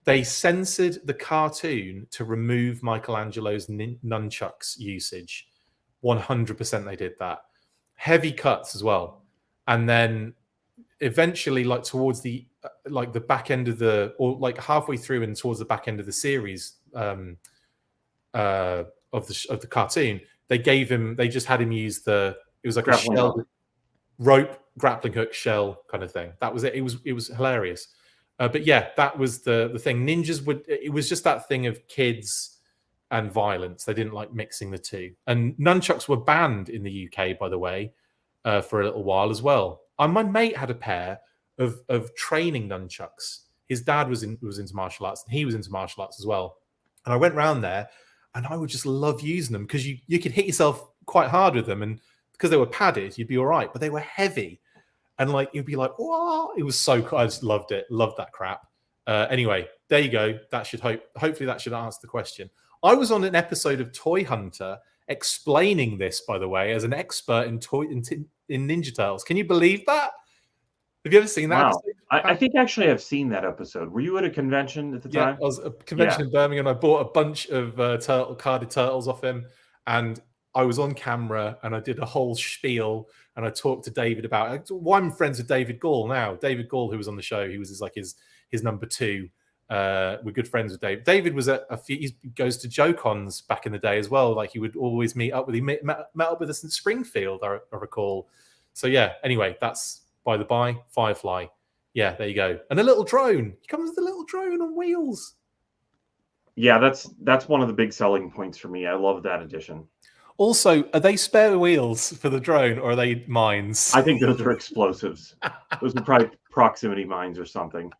Speaker 1: They censored the cartoon to remove Michelangelo's nunchucks usage. 100% they did that. Heavy cuts as well. And then eventually, like towards the back end of like halfway through and towards the back end of the series of the cartoon, they just had him use it was like
Speaker 2: grappling
Speaker 1: a shell, rope, grappling hook, shell kind of thing. That was it. It was hilarious. But yeah, that was the thing. Ninjas it was just that thing of kids and violence. They didn't like mixing the two. And nunchucks were banned in the UK, by the way, for a little while as well. My mate had a pair of training nunchucks. His dad was into martial arts, and he was into martial arts as well. And I went round there, and I would just love using them because you could hit yourself quite hard with them, and because they were padded, you'd be all right. But they were heavy. And like you'd be like, "Whoa!" It was so cool. I just loved it. Loved that crap. Anyway, there you go. That should hopefully that should answer the question. I was on an episode of Toy Hunter explaining this, by the way, as an expert in Ninja Turtles. Can you believe that? Have you ever seen that?
Speaker 2: Wow. I think actually I've seen that episode. Were you at a convention at the time?
Speaker 1: I was at a convention in Birmingham. I bought a bunch of carded turtles off him, and I was on camera and I did a whole spiel, and I talked to David about it. Well, I'm friends with David Gall now. David Gall, who was on the show, he was his number two. We're good friends with David. David was he goes to JoeCons back in the day as well. Like he would always meet up with. He met up with us in Springfield, I recall. So yeah. Anyway, that's by the by. Firefly. Yeah, there you go. And a little drone. He comes with a little drone on wheels.
Speaker 2: Yeah, that's one of the big selling points for me. I love that addition.
Speaker 1: Also, are they spare wheels for the drone, or are they mines?
Speaker 2: I think those are explosives. Those are probably proximity mines or something.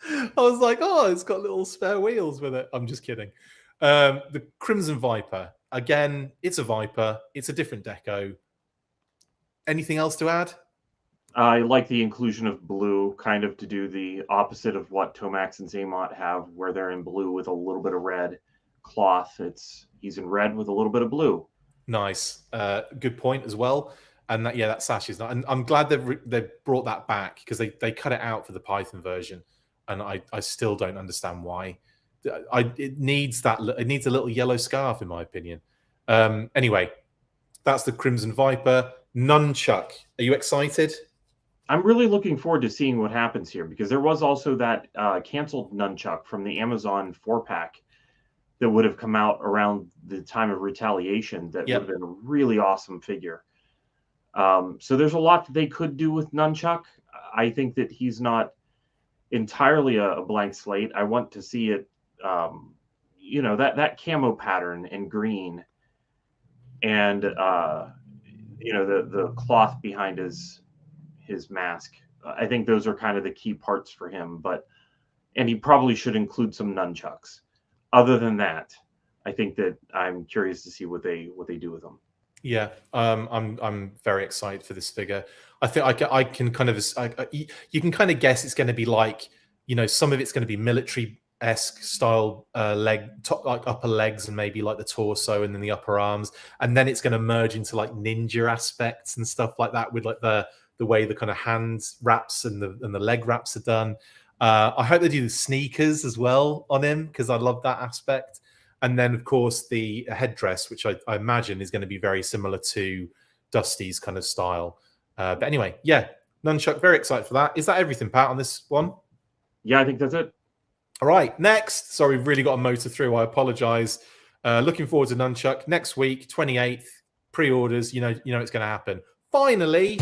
Speaker 1: I was like, oh, it's got little spare wheels with it. I'm just kidding. The Crimson Viper. Again, it's a Viper. It's a different deco. Anything else to add?
Speaker 2: I like the inclusion of blue, kind of to do the opposite of what Tomax and Zaymot have, where they're in blue with a little bit of red cloth. He's in red with a little bit of blue.
Speaker 1: Nice. Good point as well. And that sash is not. And I'm glad they've brought that back, because they cut it out for the Python version, and I still don't understand why. It needs a little yellow scarf, in my opinion. Anyway, that's the Crimson Viper. Nunchuck. Are you excited?
Speaker 2: I'm really looking forward to seeing what happens here, because there was also that canceled nunchuck from the Amazon 4-pack that would have come out around the time of Retaliation that would have been a really awesome figure. So there's a lot that they could do with nunchuck. I think that he's not entirely a blank slate. I want to see it, that camo pattern in green, and the cloth behind his mask. I think those are kind of the key parts for him, and he probably should include some nunchucks. Other than that, I think that I'm curious to see what they do with them.
Speaker 1: Yeah, I'm very excited for this figure. I think I can kind of you can kind of guess it's going to be like, some of it's going to be military-esque style like upper legs, and maybe like the torso and then the upper arms, and then it's going to merge into like ninja aspects and stuff like that, with like the way the kind of hands wraps and the leg wraps are done. I hope they do the sneakers as well on him, because I love that aspect. And then, of course, the headdress, which I imagine is going to be very similar to Dusty's kind of style. But anyway, yeah, Nunchuck, very excited for that. Is that everything, Pat, on this one?
Speaker 2: Yeah, I think that's it.
Speaker 1: All right, next. Sorry, we've really got to motor through. I apologize. Looking forward to Nunchuck next week, 28th. Pre-orders, you know it's going to happen. Finally.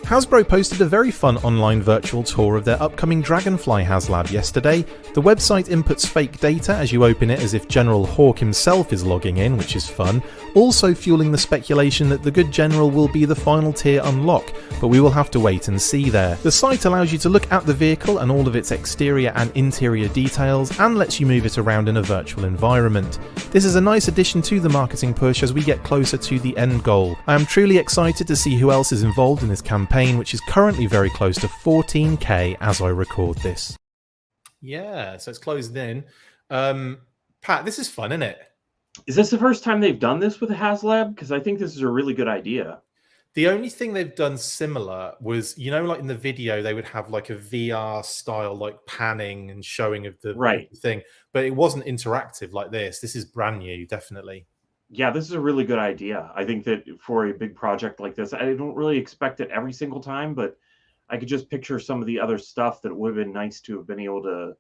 Speaker 1: Hasbro posted a very fun online virtual tour of their upcoming Dragonfly HASLAB yesterday. The website inputs fake data as you open it, as if General Hawk himself is logging in, which is fun, also fueling the speculation that the good General will be the final tier unlock, but we will have to wait and see there. The site allows you to look at the vehicle and all of its exterior and interior details, and lets you move it around in a virtual environment. This is a nice addition to the marketing push as we get closer to the end goal. I am truly excited to see who else is involved in this campaign, which is currently very close to 14k as I record this. Yeah, so it's closed in. Pat, this is fun, isn't it?
Speaker 2: Is this the first time they've done this with a HASLAB? Because I think this is a really good idea.
Speaker 1: The only thing they've done similar was, like in the video, they would have like a VR style, like panning and showing of the thing, but it wasn't interactive like this. This is brand new, definitely.
Speaker 2: Yeah, this is a really good idea. I think that for a big project like this, I don't really expect it every single time, but I could just picture some of the other stuff that would have been nice to have been able to,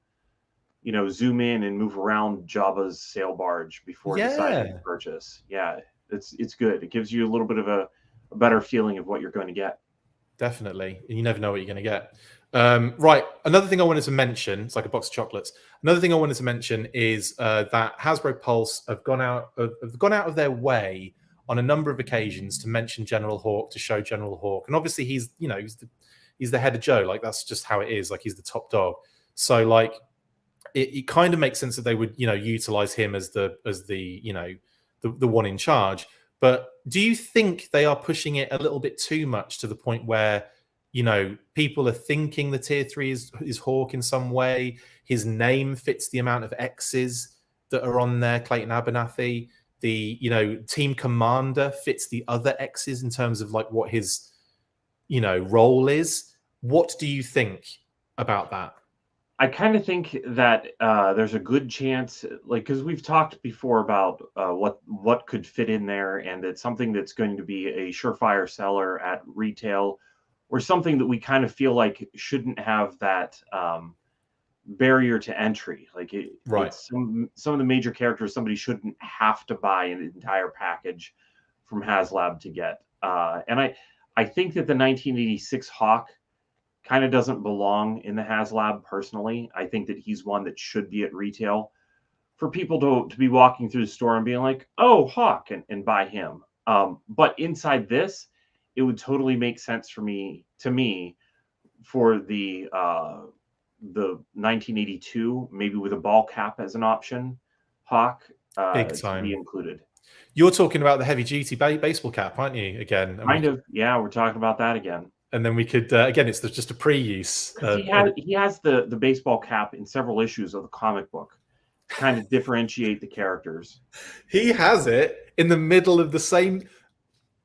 Speaker 2: zoom in and move around Jabba's sail barge before deciding to purchase. Yeah, it's good. It gives you a little bit of a better feeling of what you're going to get.
Speaker 1: Definitely. You never know what you're going to get. Right. Another thing I wanted to mention, it's like a box of chocolates. Another thing I wanted to mention is that Hasbro Pulse have gone out of their way on a number of occasions to mention General Hawk, to show General Hawk. And obviously he's the head of Joe. Like, that's just how it is. Like, he's the top dog. So like it kind of makes sense that they would, utilize him as the one in charge. But do you think they are pushing it a little bit too much, to the point where, people are thinking the tier 3 is Hawk in some way? His name fits the amount of X's that are on there, Clayton Abernathy. The, team commander fits the other X's in terms of like what his, role is. What do you think about that?
Speaker 2: I kind of think that there's a good chance, like, because we've talked before about what could fit in there, and it's something that's going to be a surefire seller at retail, or something that we kind of feel like shouldn't have that barrier to entry. Like, it's some of the major characters somebody shouldn't have to buy an entire package from HASLAB to get. And I think that the 1986 Hawk kind of doesn't belong in the HASLAB personally. I think that he's one that should be at retail for people to be walking through the store and being like, oh, Hawk, and buy him. But inside this, it would totally make sense for me for the the 1982, maybe with a ball cap as an option, Hawk
Speaker 1: Big
Speaker 2: to
Speaker 1: time.
Speaker 2: be included.
Speaker 1: You're talking about the heavy-duty baseball cap, aren't you? Again,
Speaker 2: Kind of, yeah. We're talking about that again.
Speaker 1: And then we could again, it's just a pre-use.
Speaker 2: He has the baseball cap in several issues of the comic book to kind of differentiate the characters.
Speaker 1: He has it in the middle of the same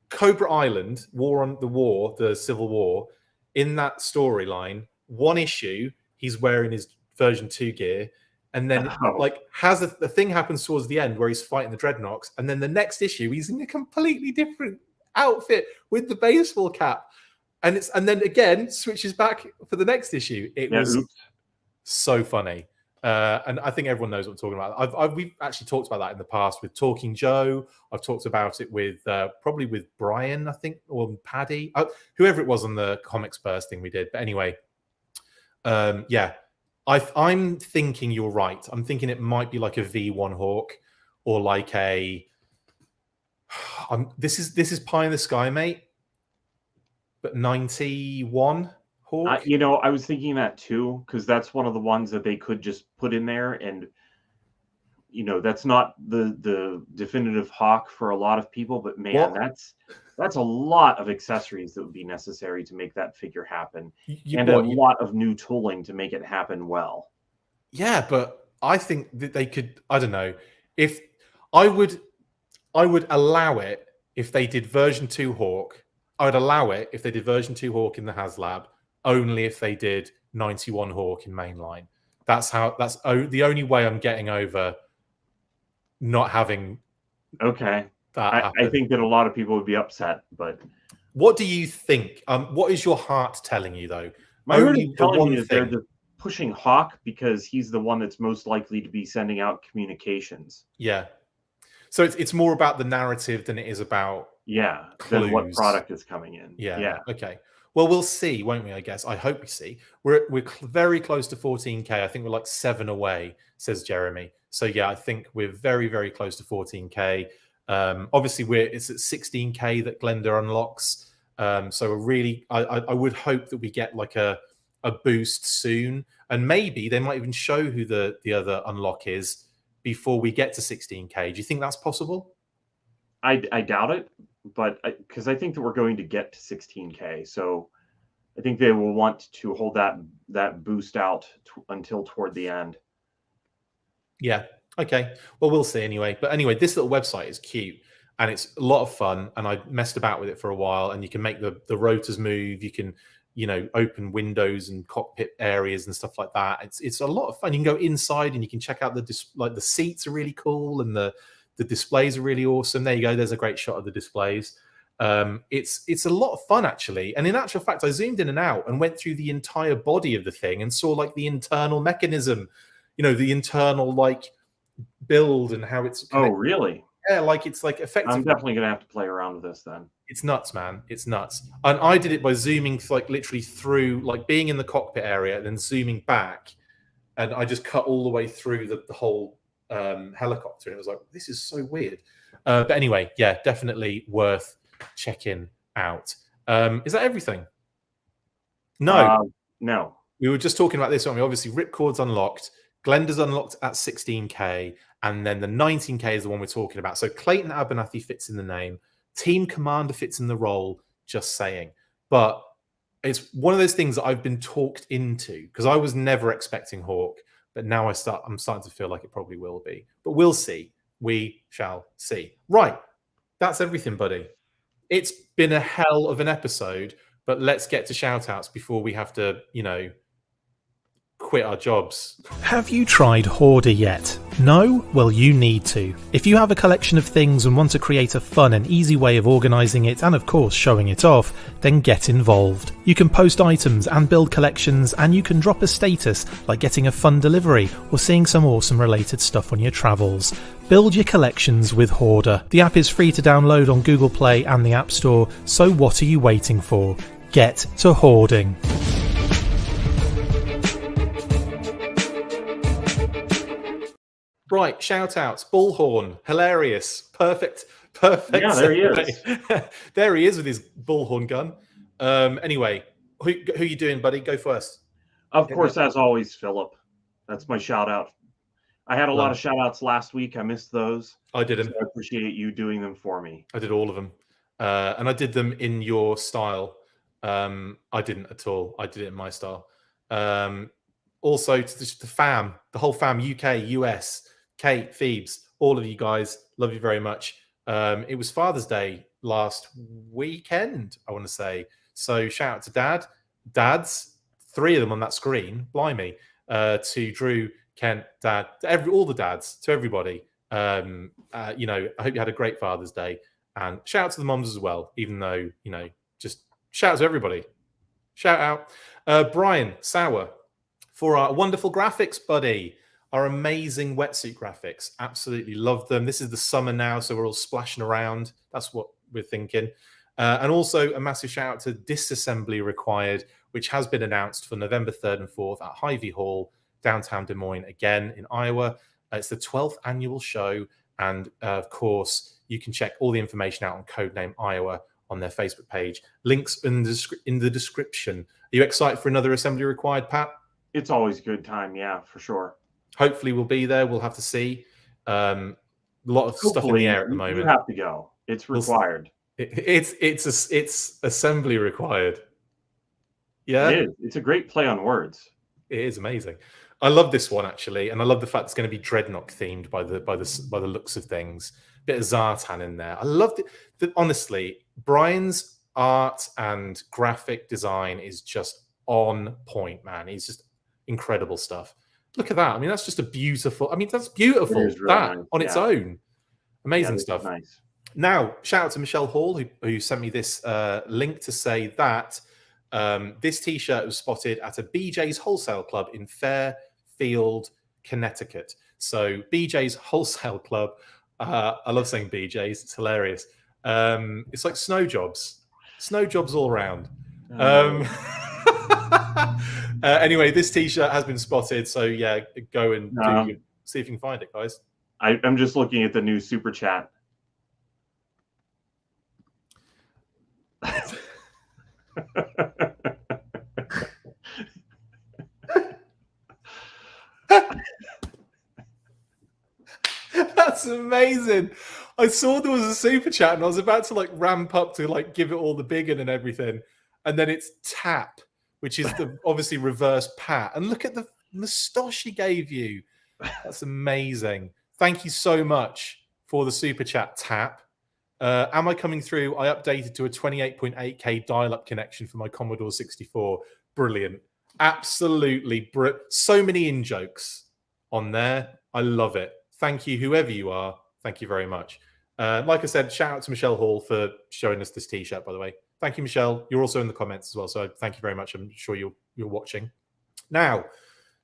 Speaker 1: Cobra Island the Civil War. In that storyline, one issue, he's wearing his version 2 gear, and then the thing happens towards the end where he's fighting the Dreadnoks, and then the next issue he's in a completely different outfit with the baseball cap. And then again switches back for the next issue. It was so funny, and I think everyone knows what I'm talking about. We've actually talked about that in the past with Talking Joe. I've talked about it with probably with Brian, I think, or Paddy, whoever it was on the Comics Burst thing we did. But anyway, yeah, I'm thinking you're right. I'm thinking it might be like a V1 Hawk or like a. This is pie in the sky, mate. But 91 Hawk?
Speaker 2: I was thinking that too, because that's one of the ones that they could just put in there, and that's not the definitive Hawk for a lot of people, but man, that's a lot of accessories that would be necessary to make that figure happen, a lot of new tooling to make it happen well.
Speaker 1: Yeah, but I think that they could. I don't know if I would allow it if they did version 2 Hawk. I would allow it if they did version 2 Hawk in the HASLab, only if they did 91 Hawk in mainline. That's the only way I'm getting over not having.
Speaker 2: Okay.
Speaker 1: That
Speaker 2: I think that a lot of people would be upset, but
Speaker 1: what do you think? What is your heart telling you, though?
Speaker 2: My heart is telling me that they're just pushing Hawk because he's the one that's most likely to be sending out communications.
Speaker 1: Yeah. So it's more about the narrative than it is about
Speaker 2: than what product is coming in.
Speaker 1: Yeah. Okay. Well, we'll see, won't we? I guess. I hope we see. We're very close to 14K. I think we're like 7 away, says Jeremy. So yeah, I think we're very, very close to 14K. Obviously, it's at 16K that Glenda unlocks. So I would hope that we get like a boost soon, and maybe they might even show who the other unlock is before we get to 16K. Do you think that's possible?
Speaker 2: I doubt it, but because I think that we're going to get to 16K, so I think they will want to hold that boost out until toward the end. Yeah.
Speaker 1: Okay. Well, we'll see anyway. But anyway, this little website is cute and it's a lot of fun. And I messed about with it for a while. And you can make the rotors move. You can, open windows and cockpit areas and stuff like that. It's a lot of fun. You can go inside and you can check out the seats are really cool and the displays are really awesome. There you go. There's a great shot of the displays. It's a lot of fun actually. And in actual fact, I zoomed in and out and went through the entire body of the thing and saw like the internal mechanism, the internal like build and how it's connected.
Speaker 2: Oh, really?
Speaker 1: Yeah, like it's like effective.
Speaker 2: I'm definitely gonna have to play around with this then.
Speaker 1: It's nuts, man. It's nuts. And I did it by zooming like literally through, like being in the cockpit area and then zooming back, and I just cut all the way through the whole helicopter. And it was like, this is so weird. But anyway, yeah, definitely worth checking out. Is that everything? No.
Speaker 2: No.
Speaker 1: We were just talking about this one. We obviously Ripcord's unlocked. Glenda's unlocked at 16K, and then the 19K is the one we're talking about. So Clayton Abernathy fits in the name. Team Commander fits in the role, just saying. But it's one of those things that I've been talked into because I was never expecting Hawk, but now I'm starting to feel like it probably will be. But we'll see. We shall see. Right. That's everything, buddy. It's been a hell of an episode, but let's get to shout-outs before we have to, quit our jobs.
Speaker 4: Have you tried Hoarder yet? No? Well, you need to. If you have a collection of things and want to create a fun and easy way of organising it and of course showing it off, then get involved. You can post items and build collections, and you can drop a status like getting a fun delivery or seeing some awesome related stuff on your travels. Build your collections with Hoarder. The app is free to download on Google Play and the App Store, so what are you waiting for? Get to hoarding.
Speaker 1: Right, shout outs. Bullhorn, hilarious, perfect.
Speaker 2: Yeah, there he is.
Speaker 1: There he is with his bullhorn gun. Anyway, who you doing, buddy? Go first.
Speaker 2: Of course, as always, Philip. That's my shout out. I had a lot of shout outs last week. I missed those.
Speaker 1: I didn't.
Speaker 2: So I appreciate you doing them for me.
Speaker 1: I did all of them. And I did them in your style. I didn't at all. I did it in my style. Also, to the fam, the whole fam, UK, US, Kate, Phoebes, all of you guys, love you very much. It was Father's Day last weekend, I want to say. So shout out to dads, 3 of them on that screen, blimey, to Drew, Kent, Dad, all the dads, to everybody. I hope you had a great Father's Day, and shout out to the moms as well, even though, just shout out to everybody. Shout out. Brian Sauer for our wonderful graphics, buddy. Our amazing wetsuit graphics. Absolutely love them. This is the summer now, so we're all splashing around. That's what we're thinking. And also a massive shout out to Disassembly Required, which has been announced for November 3rd and 4th at Hy-Vee Hall, downtown Des Moines, again in Iowa. It's the 12th annual show. And of course, you can check all the information out on Codename Iowa on their Facebook page. Links in the description. Are you excited for another Assembly Required, Pat?
Speaker 2: It's always a good time. Yeah, for sure. Hopefully
Speaker 1: we'll be there. We'll have to see. A lot of stuff in the air at the moment.
Speaker 2: You have to go. It's required.
Speaker 1: It's Assembly Required. Yeah,
Speaker 2: it is. It's a great play on words.
Speaker 1: It is amazing. I love this one actually, and I love the fact it's going to be Dreadnought themed by the looks of things. Bit of Zartan in there. I loved it. Honestly, Brian's art and graphic design is just on point, man. He's just incredible stuff. Look at that. I mean, that's just a beautiful. I mean, that's beautiful.
Speaker 2: Really
Speaker 1: that
Speaker 2: nice.
Speaker 1: On its own, amazing stuff.
Speaker 2: Nice.
Speaker 1: Now, shout out to Michelle Hall who sent me this link to say that this T-shirt was spotted at a BJ's Wholesale Club in Fairfield, Connecticut. So BJ's Wholesale Club. I love saying BJ's. It's hilarious. It's like snow jobs all around. Anyway, this T-shirt has been spotted, so yeah, go and see if you can find it, guys.
Speaker 2: I'm just looking at the new super chat.
Speaker 1: That's amazing. I saw there was a super chat, and I was about to ramp up to give it all the big one and everything, and then it's tap, which is the obviously reverse Pat. And look at the moustache he gave you. That's amazing. Thank you so much for the super chat, Tap. Am I coming through? I updated to a 28.8K dial-up connection for my Commodore 64. Brilliant. Absolutely. So many in-jokes on there. I love it. Thank you, whoever you are. Thank you very much. Like I said, shout out to Michelle Hall for showing us this T-shirt, by the way. Thank you, Michelle. You're also in the comments as well, so thank you very much. I'm sure you're watching. Now,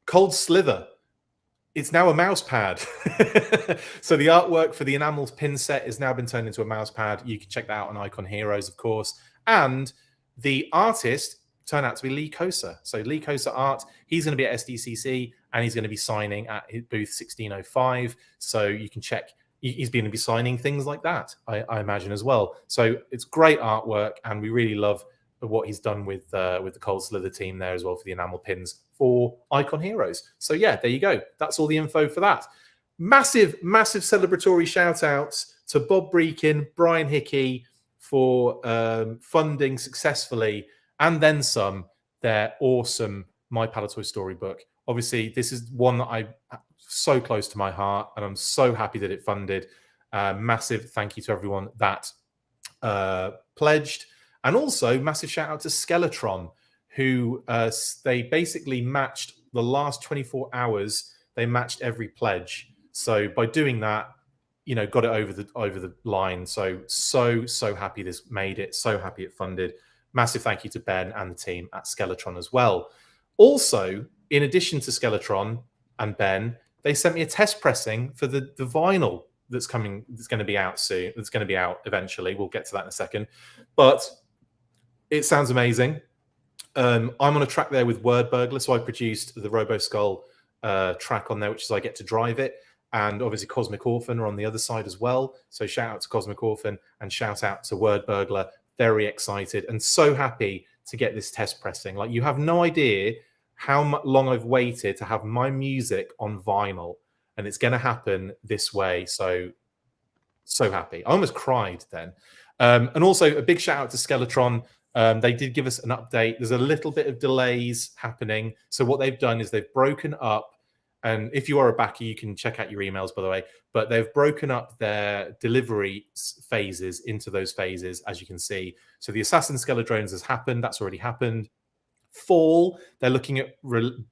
Speaker 1: Cold Slither. It's now a mouse pad. So the artwork for the enamels pin set has now been turned into a mouse pad. You can check that out on Icon Heroes, of course. And the artist turned out to be Lee Kosa. So Lee Kosa Art, he's going to be at SDCC and he's going to be signing at booth 1605. So you can check. He's going to be signing things like that, I imagine, as well. So it's great artwork, and we really love what he's done with the Cold Slither team there as well for the enamel pins for Icon Heroes. So yeah, there you go. That's all the info for that. Massive celebratory shout outs to Bob Brechin, Brian Hickey for funding successfully and then some their awesome My Palitoy storybook. Obviously, this is one that I so close to my heart, and I'm so happy that it funded. Massive thank you to everyone that pledged. And also, massive shout out to Skeletron, who they basically matched the last 24 hours. They matched every pledge. So by doing that, got it over the line. So happy this made it. So happy it funded. Massive thank you to Ben and the team at Skeletron as well. Also, in addition to Skeletron and Ben, they sent me a test pressing for the vinyl that's coming. That's going to be out soon. That's going to be out eventually. We'll get to that in a second. But it sounds amazing. I'm on a track there with Word Burglar, so I produced the RoboSkull track on there, which is I get to drive it. And obviously Cosmic Orphan are on the other side as well. So shout out to Cosmic Orphan and shout out to Word Burglar. Very excited and so happy to get this test pressing. You have no idea how long I've waited to have my music on vinyl, and it's going to happen this way. So happy. I almost cried then. And also a big shout out to Skeletron. They did give us an update. There's a little bit of delays happening. So what they've done is they've broken up, and if you are a backer, you can check out your emails, by the way, but they've broken up their delivery phases into those phases, as you can see. So the Assassin Skeledrones has happened. That's already happened. Fall, they're looking at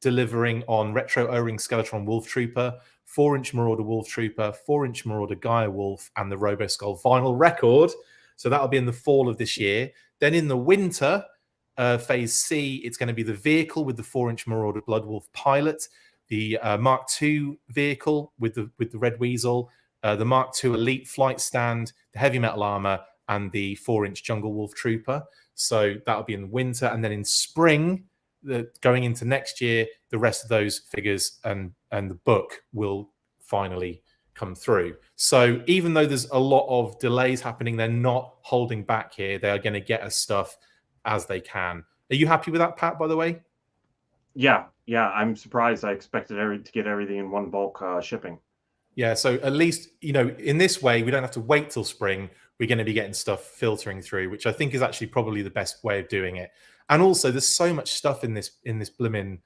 Speaker 1: delivering on Retro O-Ring Skeletron Wolf Trooper, 4-inch Marauder Wolf Trooper, 4-inch Marauder Gaia Wolf, and the Robo Skull vinyl record. So that'll be in the fall of this year. Then in the winter, phase C, it's going to be the vehicle with the 4-inch Marauder Blood Wolf Pilot, the Mark II vehicle with the Red Weasel, the Mark II Elite Flight Stand, the Heavy Metal Armor, and the 4-inch Jungle Wolf Trooper. So that'll be in the winter. And then in spring, going into next year, the rest of those figures and the book will finally come through. So even though there's a lot of delays happening, they're not holding back here. They are going to get us stuff as they can. Are you happy with that, Pat, by the way?
Speaker 2: Yeah. I'm surprised. I expected to get everything in one bulk shipping.
Speaker 1: Yeah, so at least, in this way, we don't have to wait till spring. We're going to be getting stuff filtering through, which I think is actually probably the best way of doing it. And also, there's so much stuff in this blimmin'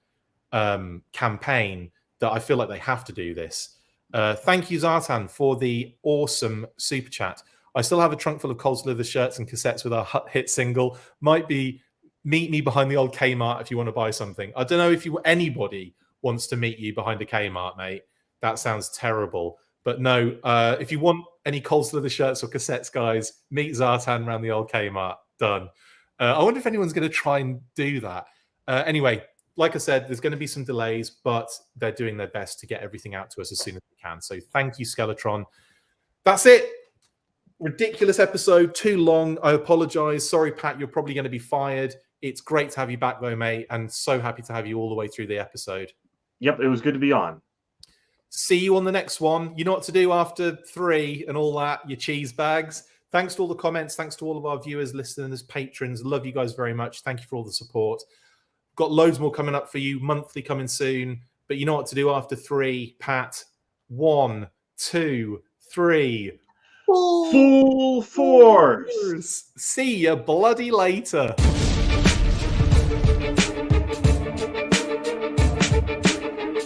Speaker 1: campaign that I feel like they have to do this. Thank you, Zartan, for the awesome super chat. I still have a trunk full of Cold Slither shirts and cassettes with our hit single. Might be meet me behind the old Kmart if you want to buy something. I don't know if anybody wants to meet you behind a Kmart, mate. That sounds terrible. But no, if you want any Cold Slither shirts or cassettes, guys, meet Zartan around the old Kmart. Done. I wonder if anyone's going to try and do that. Anyway, like I said, there's going to be some delays, but they're doing their best to get everything out to us as soon as they can. So thank you, Skeletron. That's it. Ridiculous episode, too long. I apologize. Sorry, Pat, you're probably going to be fired. It's great to have you back, though, mate, and so happy to have you all the way through the episode.
Speaker 2: Yep, it was good to be on.
Speaker 1: See you on the next one. You know what to do after 3 and all that, your cheese bags. Thanks to all the comments. Thanks to all of our viewers, listeners, patrons. Love you guys very much. Thank you for all the support. Got loads more coming up for you, monthly coming soon. But you know what to do after 3, Pat. 1, 2, 3.
Speaker 2: Full force.
Speaker 1: See you bloody later.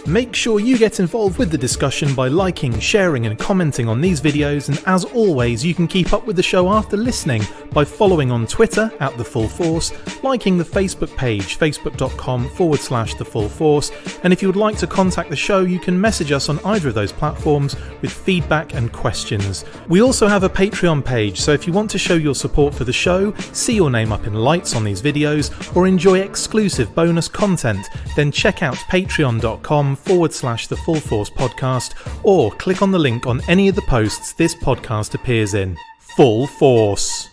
Speaker 4: Make sure you get involved with the discussion by liking, sharing and commenting on these videos, and as always you can keep up with the show after listening by following on Twitter @TheFullForce, liking the Facebook page facebook.com/TheFullForce, and if you would like to contact the show you can message us on either of those platforms with feedback and questions. We also have a Patreon page, so if you want to show your support for the show, see your name up in lights on these videos, or enjoy exclusive bonus content, then check out patreon.com/TheFullForce podcast, or click on the link on any of the posts this podcast appears in. Full Force.